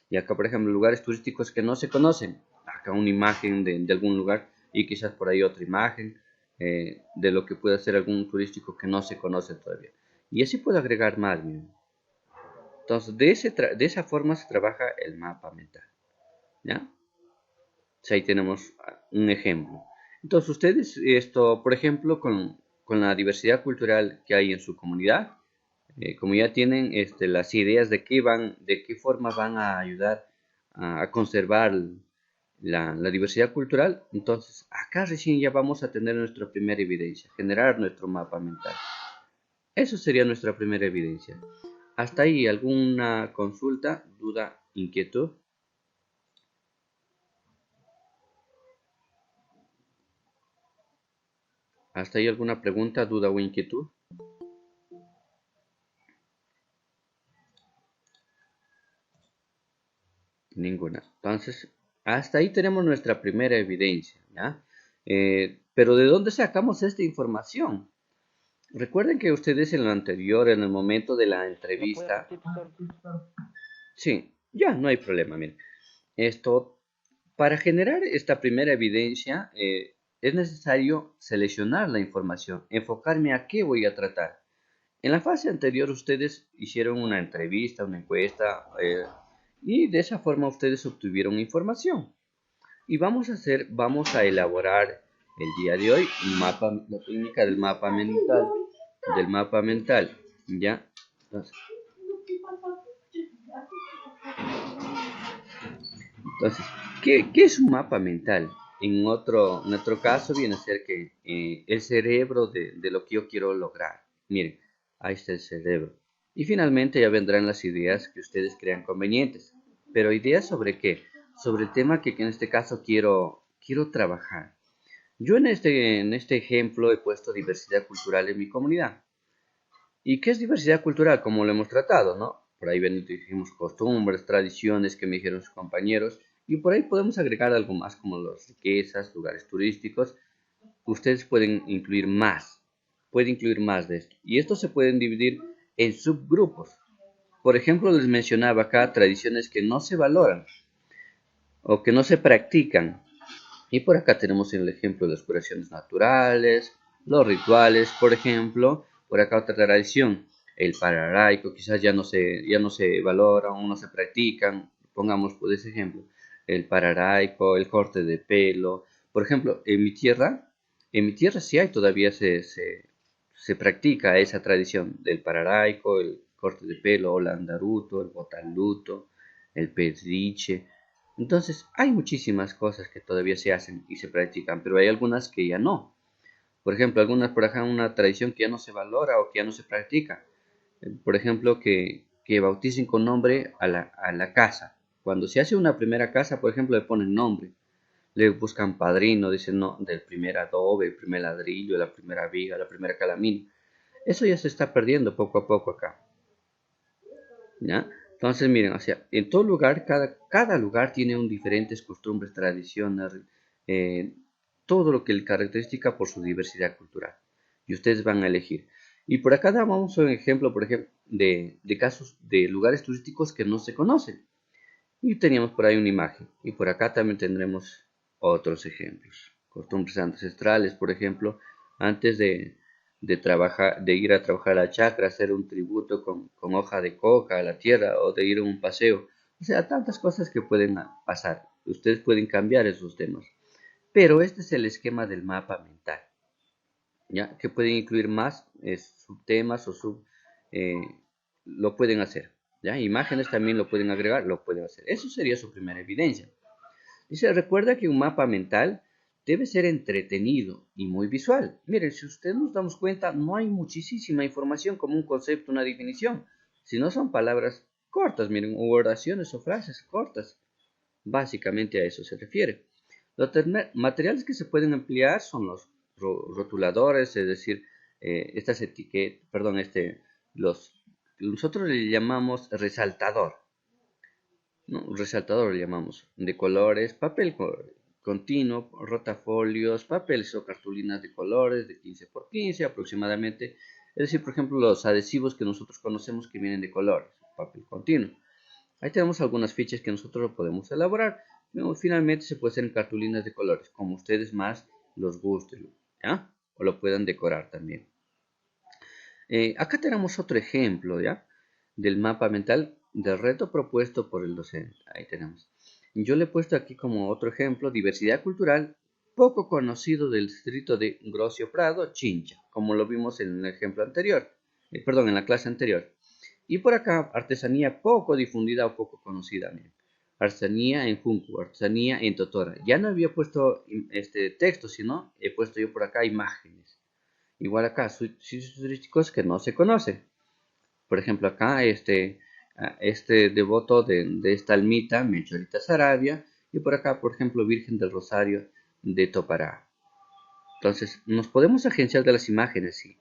[SPEAKER 2] Y acá, por ejemplo, lugares turísticos que no se conocen. Acá una imagen de algún lugar y quizás por ahí otra imagen de lo que puede ser algún turístico que no se conoce todavía. Y así puedo agregar más. Miren. Entonces, de esa forma se trabaja el mapa mental. ¿Ya? Ahí tenemos un ejemplo. Entonces, ustedes, por ejemplo, con la diversidad cultural que hay en su comunidad, como ya tienen las ideas de qué forma van a ayudar a conservar la diversidad cultural, entonces acá recién ya vamos a tener nuestra primera evidencia, generar nuestro mapa mental. Eso sería nuestra primera evidencia. Hasta ahí, ¿alguna consulta, duda, inquietud? ¿Hasta ahí alguna pregunta, duda o inquietud? Ninguna. Entonces, hasta ahí tenemos nuestra primera evidencia, ¿ya? Pero ¿de dónde sacamos esta información? Recuerden que ustedes en lo anterior, en el momento de la
[SPEAKER 5] ¿No puede
[SPEAKER 2] entrevista,
[SPEAKER 5] repetir, profesor?
[SPEAKER 2] sí, ya no hay problema, miren. Para generar esta primera evidencia, es necesario seleccionar la información, enfocarme a qué voy a tratar. En la fase anterior ustedes hicieron una entrevista, una encuesta, y de esa forma ustedes obtuvieron información. Y vamos a elaborar el día de hoy la técnica del mapa mental, ¿ya? Entonces, ¿qué es un mapa mental? En otro caso viene a ser que el cerebro de lo que yo quiero lograr. Miren, ahí está el cerebro. Y finalmente ya vendrán las ideas que ustedes crean convenientes. Pero ideas sobre qué? Sobre el tema que en este caso quiero trabajar. Yo en este ejemplo he puesto diversidad cultural en mi comunidad. ¿Y qué es diversidad cultural? Como lo hemos tratado, ¿no? Por ahí dijimos costumbres, tradiciones que me dijeron sus compañeros. Y por ahí podemos agregar algo más como las riquezas, lugares turísticos. Ustedes pueden incluir más de esto. Y estos se pueden dividir en subgrupos. Por ejemplo, les mencionaba acá tradiciones que no se valoran o que no se practican. Y por acá tenemos el ejemplo de las curaciones naturales, los rituales, por ejemplo. Por acá otra tradición, el pararaico, quizás ya no se valora o no se practican. Pongamos por ese ejemplo, el pararaico, el corte de pelo. Por ejemplo, en mi tierra sí hay todavía se practica esa tradición del pararaico, el corte de pelo, o el andaruto, el botaluto, el pedriche. Entonces, hay muchísimas cosas que todavía se hacen y se practican, pero hay algunas que ya no. Por ejemplo, algunas por acá una tradición que ya no se valora o que ya no se practica. Por ejemplo, que bauticen con nombre a la casa. Cuando se hace una primera casa, por ejemplo, le ponen nombre. Le buscan padrino, dicen no, del primer adobe, el primer ladrillo, la primera viga, la primera calamina. Eso ya se está perdiendo poco a poco acá. ¿Ya? Entonces, miren, o sea, en todo lugar, cada lugar tiene un diferentes costumbres, tradiciones, eh, todo lo que le caracteriza por su diversidad cultural. Y ustedes van a elegir. Y por acá damos un ejemplo, por ejemplo, de casos de lugares turísticos que no se conocen. Y teníamos por ahí una imagen. Y por acá también tendremos otros ejemplos. Costumbres ancestrales, por ejemplo, antes de ir a trabajar a la chacra, hacer un tributo con hoja de coca a la tierra o de ir a un paseo. O sea, tantas cosas que pueden pasar. Ustedes pueden cambiar esos temas. Pero este es el esquema del mapa mental, ¿ya? Que pueden incluir más subtemas o eh, lo pueden hacer, ¿ya? Imágenes también lo pueden agregar, lo pueden hacer. Eso sería su primera evidencia. Dice, recuerda que un mapa mental debe ser entretenido y muy visual. Miren, si ustedes nos damos cuenta, no hay muchísima información como un concepto, una definición, sino son palabras cortas, miren, o oraciones o frases cortas. Básicamente a eso se refiere. Los materiales que se pueden emplear son los rotuladores, es decir, estas etiquetas, perdón, nosotros le llamamos resaltador, ¿no? Resaltador le llamamos, de colores, papel continuo, rotafolios, papeles o cartulinas de colores de 15 por 15 aproximadamente. Es decir, por ejemplo, los adhesivos que nosotros conocemos que vienen de colores, papel continuo. Ahí tenemos algunas fichas que nosotros lo podemos elaborar. Finalmente se puede hacer en cartulinas de colores, como ustedes más los gusten, ¿ya? O lo puedan decorar también. Acá tenemos otro ejemplo, ¿ya? Del mapa mental del reto propuesto por el docente. Ahí tenemos. Yo le he puesto aquí como otro ejemplo, diversidad cultural poco conocido del distrito de Grocio Prado, Chincha, como lo vimos en el ejemplo anterior, en la clase anterior. Y por acá, artesanía poco difundida o poco conocida. Miren. Artesanía en Junco, artesanía en Totora. Ya no había puesto este texto, sino he puesto yo por acá imágenes. Igual acá, sitios turísticos que no se conocen. Por ejemplo, acá este devoto de esta almita, Melchorita Sarabia, y por acá, por ejemplo, Virgen del Rosario de Topará. Entonces, nos podemos agenciar de las imágenes, sí.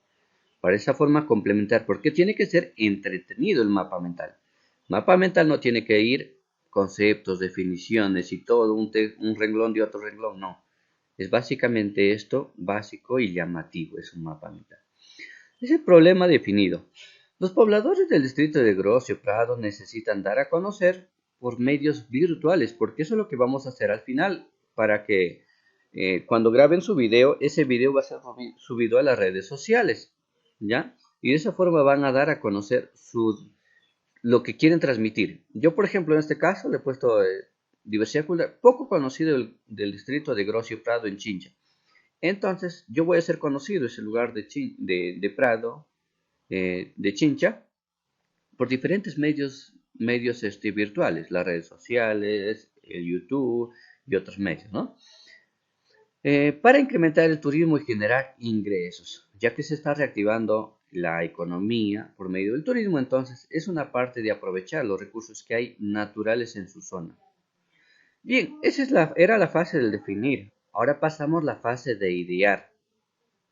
[SPEAKER 2] Para esa forma complementar, porque tiene que ser entretenido el mapa mental. Mapa mental no tiene que ir conceptos, definiciones y todo, un renglón de otro renglón, no. Es básicamente esto, básico y llamativo, es un mapa mental. Es el problema definido. Los pobladores del distrito de Grocio Prado necesitan dar a conocer por medios virtuales, porque eso es lo que vamos a hacer al final, para que cuando graben su video, ese video va a ser subido a las redes sociales, ¿ya? y de esa forma van a dar a conocer lo que quieren transmitir. Yo, por ejemplo, en este caso le he puesto diversidad cultural, poco conocido del distrito de Grocio Prado en Chincha. Entonces, yo voy a ser conocido ese lugar de Prado, de Chincha, por diferentes medios virtuales, las redes sociales, el YouTube y otros medios, ¿no? Para incrementar el turismo y generar ingresos, ya que se está reactivando la economía por medio del turismo, entonces es una parte de aprovechar los recursos que hay naturales en su zona. Bien, era la fase del definir. Ahora pasamos a la fase de idear.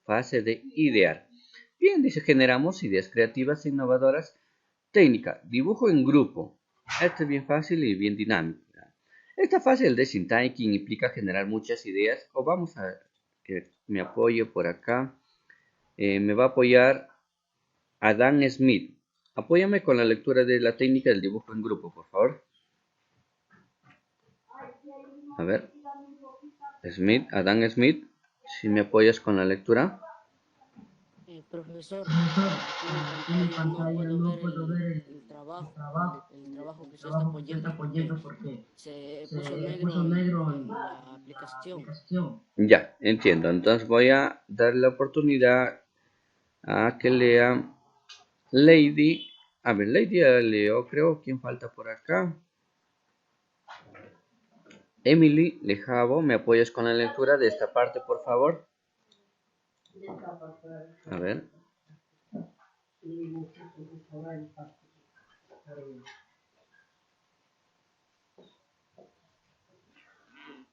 [SPEAKER 2] Fase de idear. Bien, dice, generamos ideas creativas e innovadoras. Técnica, dibujo en grupo. Esto es bien fácil y bien dinámico. Esta fase del design thinking implica generar muchas ideas. O vamos a que me apoye por acá. Me va a apoyar Adam Smith. Apóyame con la lectura de la técnica del dibujo en grupo, por favor. A ver. Adam Smith, si me apoyas con la lectura.
[SPEAKER 5] Profesor, aquí en mi pantalla no puedo ver el trabajo, el trabajo que usted está apoyando porque se puso negro en la aplicación.
[SPEAKER 2] Ya, entiendo. Entonces voy a dar la oportunidad a que lea Lady. A ver, Lady ya leo, creo. ¿Quién falta por acá? Emily Lejavo, ¿me apoyas con la lectura de esta parte, por favor? A ver.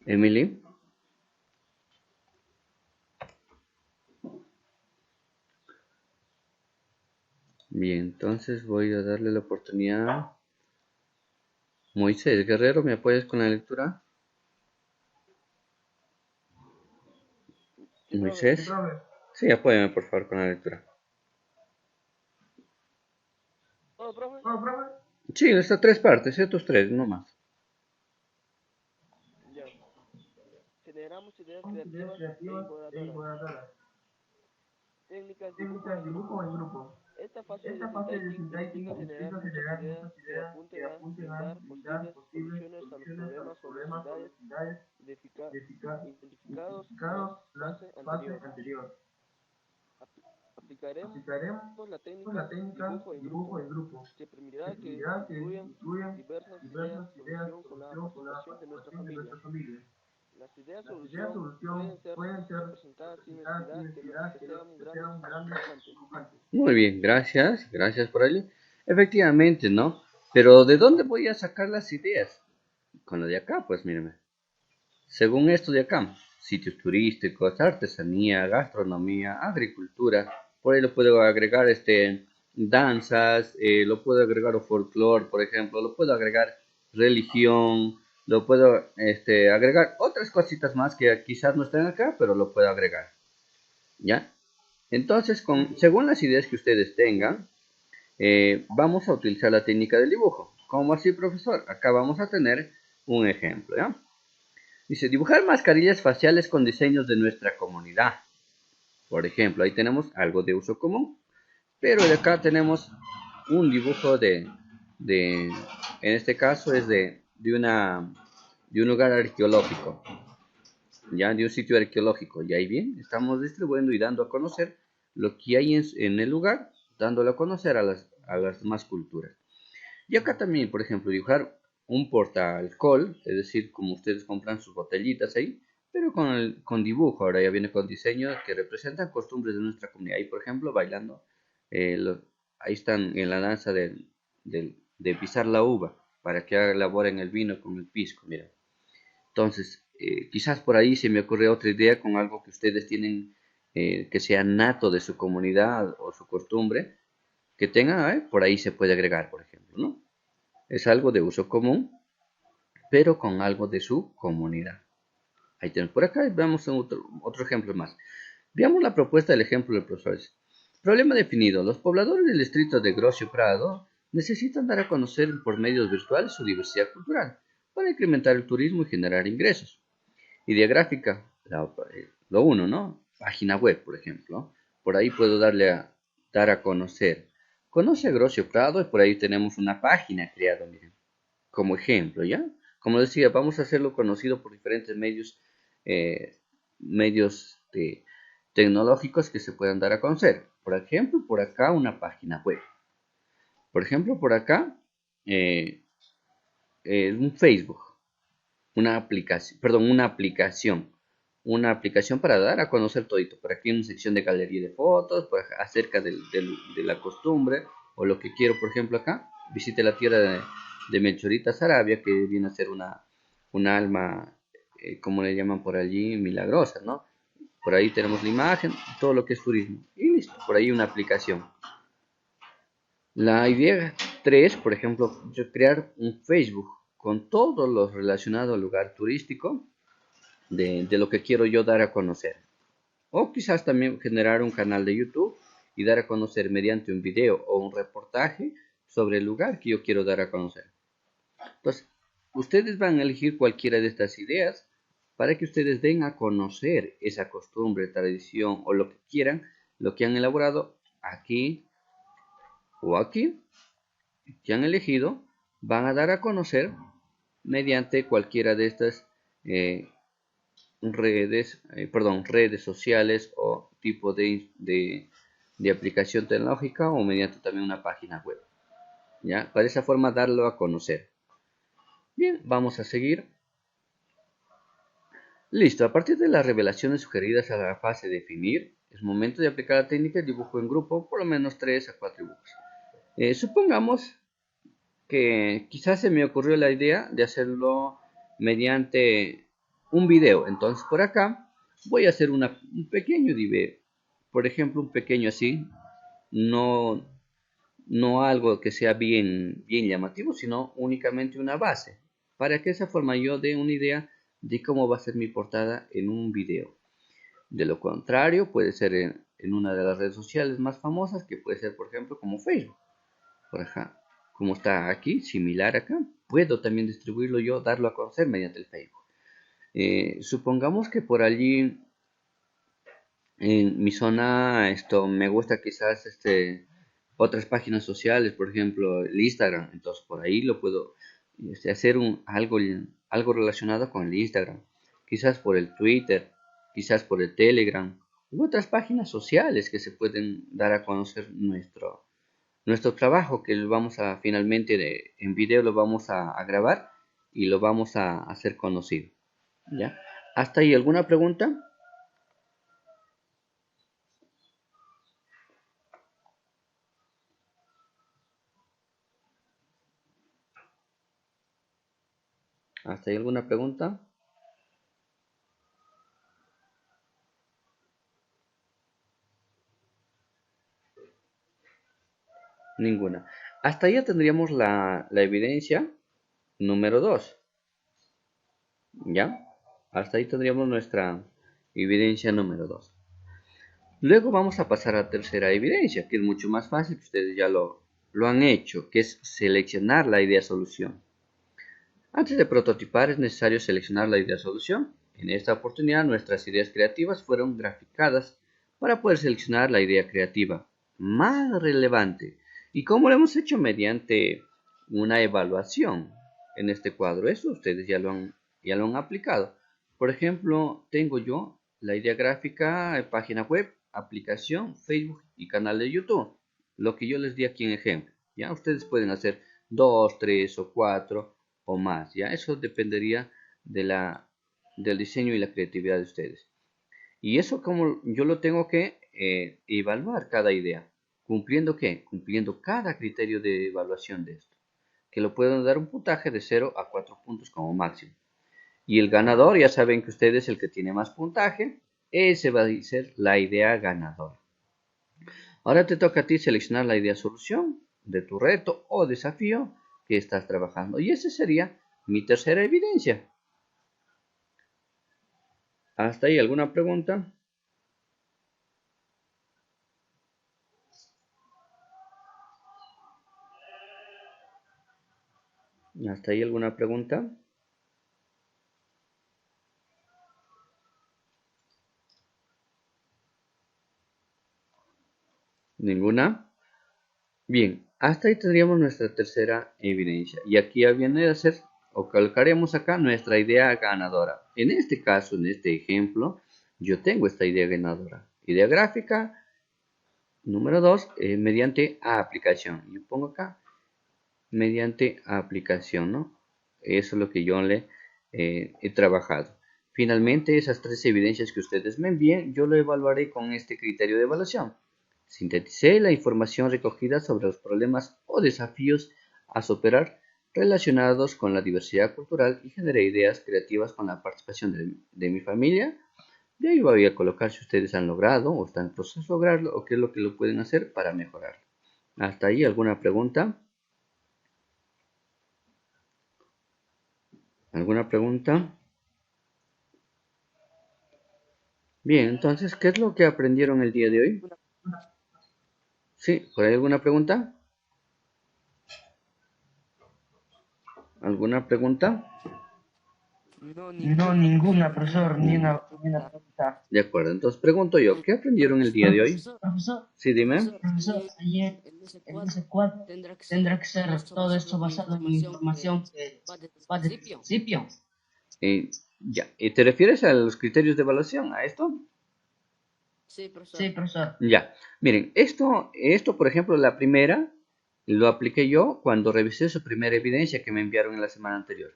[SPEAKER 2] Emily. Bien, entonces voy a darle la oportunidad. Moisés Guerrero, ¿me apoyas con la lectura?
[SPEAKER 4] Sí,
[SPEAKER 2] Moisés.
[SPEAKER 4] profe.
[SPEAKER 2] Sí, apóyame por favor con la lectura.
[SPEAKER 4] ¿Todo, profe?
[SPEAKER 2] Sí, estas tres partes, estos tres, no más.
[SPEAKER 4] Ya. Generamos ideas creativas e innovadoras. Técnicas dibujo en grupo. Esta fase de design thinking implica generar muchas ideas que apunten a brindar posibles soluciones a los problemas o necesidades identificados en la fase anterior. Aplicaremos la técnica dibujo en grupo, que permitirá que confluyan diversas ideas solución con la participación de nuestra familia. Las ideas solución pueden ser presentadas sin necesidad que sean grandes o dibujantes.
[SPEAKER 2] Muy bien, gracias por ello. Efectivamente, ¿no? Pero ¿de dónde voy a sacar las ideas? Con lo de acá, pues mírame. Según esto de acá, sitios turísticos, artesanía, gastronomía, agricultura, por ahí lo puedo agregar danzas, lo puedo agregar folclore, por ejemplo, lo puedo agregar religión, lo puedo agregar otras cositas más que quizás no estén acá, pero lo puedo agregar. ¿Ya? Entonces, según las ideas que ustedes tengan, vamos a utilizar la técnica del dibujo. ¿Cómo así, profesor? Acá vamos a tener un ejemplo, ¿ya? Dice, dibujar mascarillas faciales con diseños de nuestra comunidad. Por ejemplo, ahí tenemos algo de uso común. Pero de acá tenemos un dibujo en este caso es de un lugar arqueológico. Ya, de un sitio arqueológico. Y ahí bien, estamos distribuyendo y dando a conocer lo que hay en el lugar, dándolo a conocer a las demás culturas. Y acá también, por ejemplo, dibujar un porta-alcohol, es decir, como ustedes compran sus botellitas ahí, pero con dibujo, ahora ya viene con diseños que representan costumbres de nuestra comunidad. Ahí, por ejemplo, bailando, ahí están en la danza de pisar la uva, para que elaboren el vino con el pisco, mira. Entonces, quizás por ahí se me ocurre otra idea con algo que ustedes tienen, que sea nato de su comunidad o su costumbre, que tenga, por ahí se puede agregar, por ejemplo, ¿no? Es algo de uso común, pero con algo de su comunidad. Ahí tenemos por acá y veamos otro ejemplo más. Veamos la propuesta del ejemplo del profesor. Problema definido. Los pobladores del distrito de Grocio Prado necesitan dar a conocer por medios virtuales su diversidad cultural para incrementar el turismo y generar ingresos. Idea gráfica, lo uno, ¿no? Página web, por ejemplo. Por ahí puedo darle dar a conocer. Conoce a Grocio Prado y por ahí tenemos una página creada, miren, como ejemplo, ¿ya? Como decía, vamos a hacerlo conocido por diferentes medios, medios tecnológicos que se puedan dar a conocer. Por ejemplo, por acá una página web. Por ejemplo, por acá un Facebook, una aplicación para dar a conocer todito. Por aquí una sección de galería de fotos, acerca de la costumbre o lo que quiero, por ejemplo, acá. Visite la tierra de Melchorita Sarabia, que viene a ser una alma, como le llaman por allí, milagrosa, ¿no? Por ahí tenemos la imagen, todo lo que es turismo. Y listo, por ahí una aplicación. La idea 3, por ejemplo, yo crear un Facebook con todo lo relacionado al lugar turístico de lo que quiero yo dar a conocer. O quizás también generar un canal de YouTube y dar a conocer mediante un video o un reportaje sobre el lugar que yo quiero dar a conocer. Entonces, ustedes van a elegir cualquiera de estas ideas para que ustedes den a conocer esa costumbre, tradición o lo que quieran, lo que han elaborado aquí o aquí, que han elegido, van a dar a conocer mediante cualquiera de estas eh, redes sociales o tipo de aplicación tecnológica o mediante también una página web. ¿Ya? Para esa forma darlo a conocer. Bien, vamos a seguir. Listo, a partir de las revelaciones sugeridas a la fase de definir, es momento de aplicar la técnica de dibujo en grupo, por lo menos 3 a 4 dibujos. Supongamos que quizás se me ocurrió la idea de hacerlo mediante un video. Entonces por acá voy a hacer un pequeño video. Por ejemplo, un pequeño así, no, no algo que sea bien llamativo, sino únicamente una base. Para que de esa forma yo dé una idea de cómo va a ser mi portada en un video. De lo contrario, puede ser en una de las redes sociales más famosas, que puede ser, por ejemplo, como Facebook. Por acá, como está aquí, similar acá, puedo también distribuirlo yo, darlo a conocer mediante el Facebook. Supongamos que por allí en mi zona esto me gusta quizás otras páginas sociales, por ejemplo el Instagram, entonces por ahí lo puedo hacer algo relacionado con el Instagram, quizás por el Twitter, quizás por el Telegram u otras páginas sociales que se pueden dar a conocer nuestro trabajo, que lo vamos a finalmente en video lo vamos a grabar y lo vamos a hacer conocido. ¿Ya? ¿Hasta ahí alguna pregunta? ¿Hasta ahí alguna pregunta? Ninguna. Hasta ahí ya tendríamos la evidencia número 2. ¿Ya? Hasta ahí tendríamos nuestra evidencia número 2. Luego vamos a pasar a la tercera evidencia, que es mucho más fácil, que ustedes ya lo han hecho, que es seleccionar la idea solución. Antes de prototipar es necesario seleccionar la idea solución. En esta oportunidad nuestras ideas creativas fueron graficadas para poder seleccionar la idea creativa más relevante. ¿Y cómo lo hemos hecho? Mediante una evaluación en este cuadro. Eso ustedes ya lo han aplicado. Por ejemplo, tengo yo la idea gráfica, página web, aplicación, Facebook y canal de YouTube. Lo que yo les di aquí en ejemplo. ¿Ya? Ustedes pueden hacer 2, 3 o 4 o más. ¿Ya? Eso dependería del diseño y la creatividad de ustedes. Y eso como yo lo tengo que evaluar cada idea. ¿Cumpliendo qué? Cumpliendo cada criterio de evaluación de esto. Que lo pueden dar un puntaje de 0 a 4 puntos como máximo. Y el ganador, ya saben que ustedes el que tiene más puntaje, ese va a ser la idea ganadora. Ahora te toca a ti seleccionar la idea solución de tu reto o desafío que estás trabajando. Y esa sería mi tercera evidencia. ¿Hasta ahí alguna pregunta? ¿Hasta ahí alguna pregunta? ¿Ninguna? Bien, hasta ahí tendríamos nuestra tercera evidencia. Y aquí viene a ser, o colocaremos acá nuestra idea ganadora. En este caso, en este ejemplo, yo tengo esta idea ganadora. Idea gráfica, número 2, mediante aplicación. Yo pongo acá, mediante aplicación, ¿no? Eso es lo que yo le he trabajado. Finalmente, esas tres evidencias que ustedes me envíen, yo lo evaluaré con este criterio de evaluación. Sinteticé la información recogida sobre los problemas o desafíos a superar relacionados con la diversidad cultural y generé ideas creativas con la participación de mi familia. De ahí voy a colocar si ustedes han logrado o están en proceso de lograrlo o qué es lo que lo pueden hacer para mejorar. Hasta ahí, ¿alguna pregunta? ¿Alguna pregunta? Bien, entonces, ¿qué es lo que aprendieron el día de hoy? Sí, ¿por ahí alguna pregunta? ¿Alguna pregunta?
[SPEAKER 5] No,
[SPEAKER 1] No,
[SPEAKER 5] ninguna,
[SPEAKER 1] ninguna,
[SPEAKER 5] profesor, ni
[SPEAKER 1] profesor,
[SPEAKER 5] una,
[SPEAKER 1] ni
[SPEAKER 5] ni una
[SPEAKER 1] una
[SPEAKER 5] pregunta.
[SPEAKER 1] pregunta.
[SPEAKER 2] De acuerdo, entonces pregunto yo, ¿qué aprendieron el día de hoy?
[SPEAKER 5] Profesor,
[SPEAKER 1] Profesor,
[SPEAKER 2] Sí, dime.
[SPEAKER 1] profesor, ayer
[SPEAKER 5] en ese
[SPEAKER 1] en
[SPEAKER 5] cuadro
[SPEAKER 1] ese cuadro
[SPEAKER 5] tendrá
[SPEAKER 1] tendrá
[SPEAKER 5] que
[SPEAKER 1] que
[SPEAKER 5] ser
[SPEAKER 1] ser
[SPEAKER 5] todo
[SPEAKER 1] todo
[SPEAKER 5] esto
[SPEAKER 1] esto
[SPEAKER 5] basado
[SPEAKER 1] basado
[SPEAKER 5] en
[SPEAKER 1] en información
[SPEAKER 5] información
[SPEAKER 1] que
[SPEAKER 5] va desde el
[SPEAKER 1] va desde el
[SPEAKER 5] principio.
[SPEAKER 1] principio.
[SPEAKER 2] Ya, ¿te refieres a los criterios de evaluación, a esto?
[SPEAKER 5] Sí, profesor.
[SPEAKER 1] Sí, profesor.
[SPEAKER 2] Ya, miren, esto por ejemplo, la primera, lo apliqué yo cuando revisé su primera evidencia que me enviaron en la semana anterior.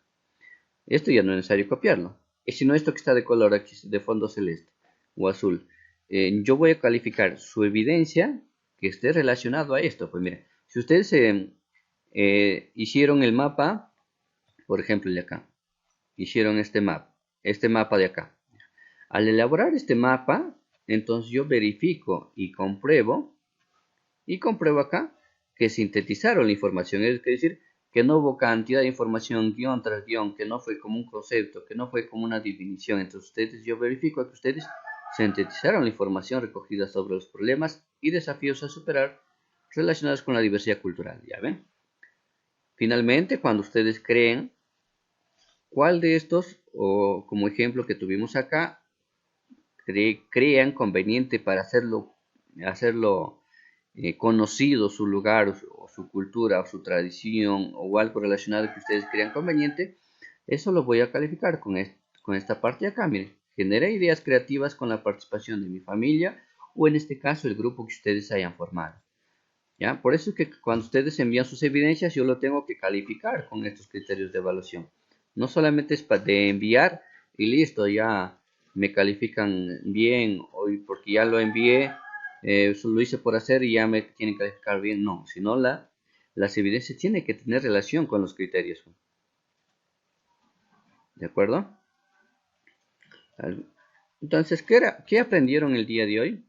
[SPEAKER 2] Esto ya no es necesario copiarlo. Y si no, esto que está de color aquí, de fondo celeste o azul, yo voy a calificar su evidencia que esté relacionado a esto. Pues miren, si ustedes hicieron el mapa, por ejemplo, el de acá, hicieron este mapa de acá. Al elaborar este mapa, entonces yo verifico y compruebo acá que sintetizaron la información, es decir, que no hubo cantidad de información guión tras guión, que no fue como un concepto, que no fue como una definición. Entonces ustedes, yo verifico que ustedes sintetizaron la información recogida sobre los problemas y desafíos a superar relacionados con la diversidad cultural, ¿ya ven? Finalmente, cuando ustedes creen cuál de estos, o como ejemplo que tuvimos acá, crean conveniente para hacerlo conocido su lugar o su cultura o su tradición o algo relacionado que ustedes crean conveniente, eso lo voy a calificar con esta parte de acá. Miren, genera ideas creativas con la participación de mi familia o en este caso el grupo que ustedes hayan formado. ¿Ya? Por eso es que cuando ustedes envían sus evidencias yo lo tengo que calificar con estos criterios de evaluación. No solamente es de enviar y listo, ya me califican bien hoy porque ya lo envié, lo hice por hacer y ya me tienen que calificar bien. No, sino las evidencias tienen que tener relación con los criterios. ¿De acuerdo? Entonces, ¿qué aprendieron el día de hoy?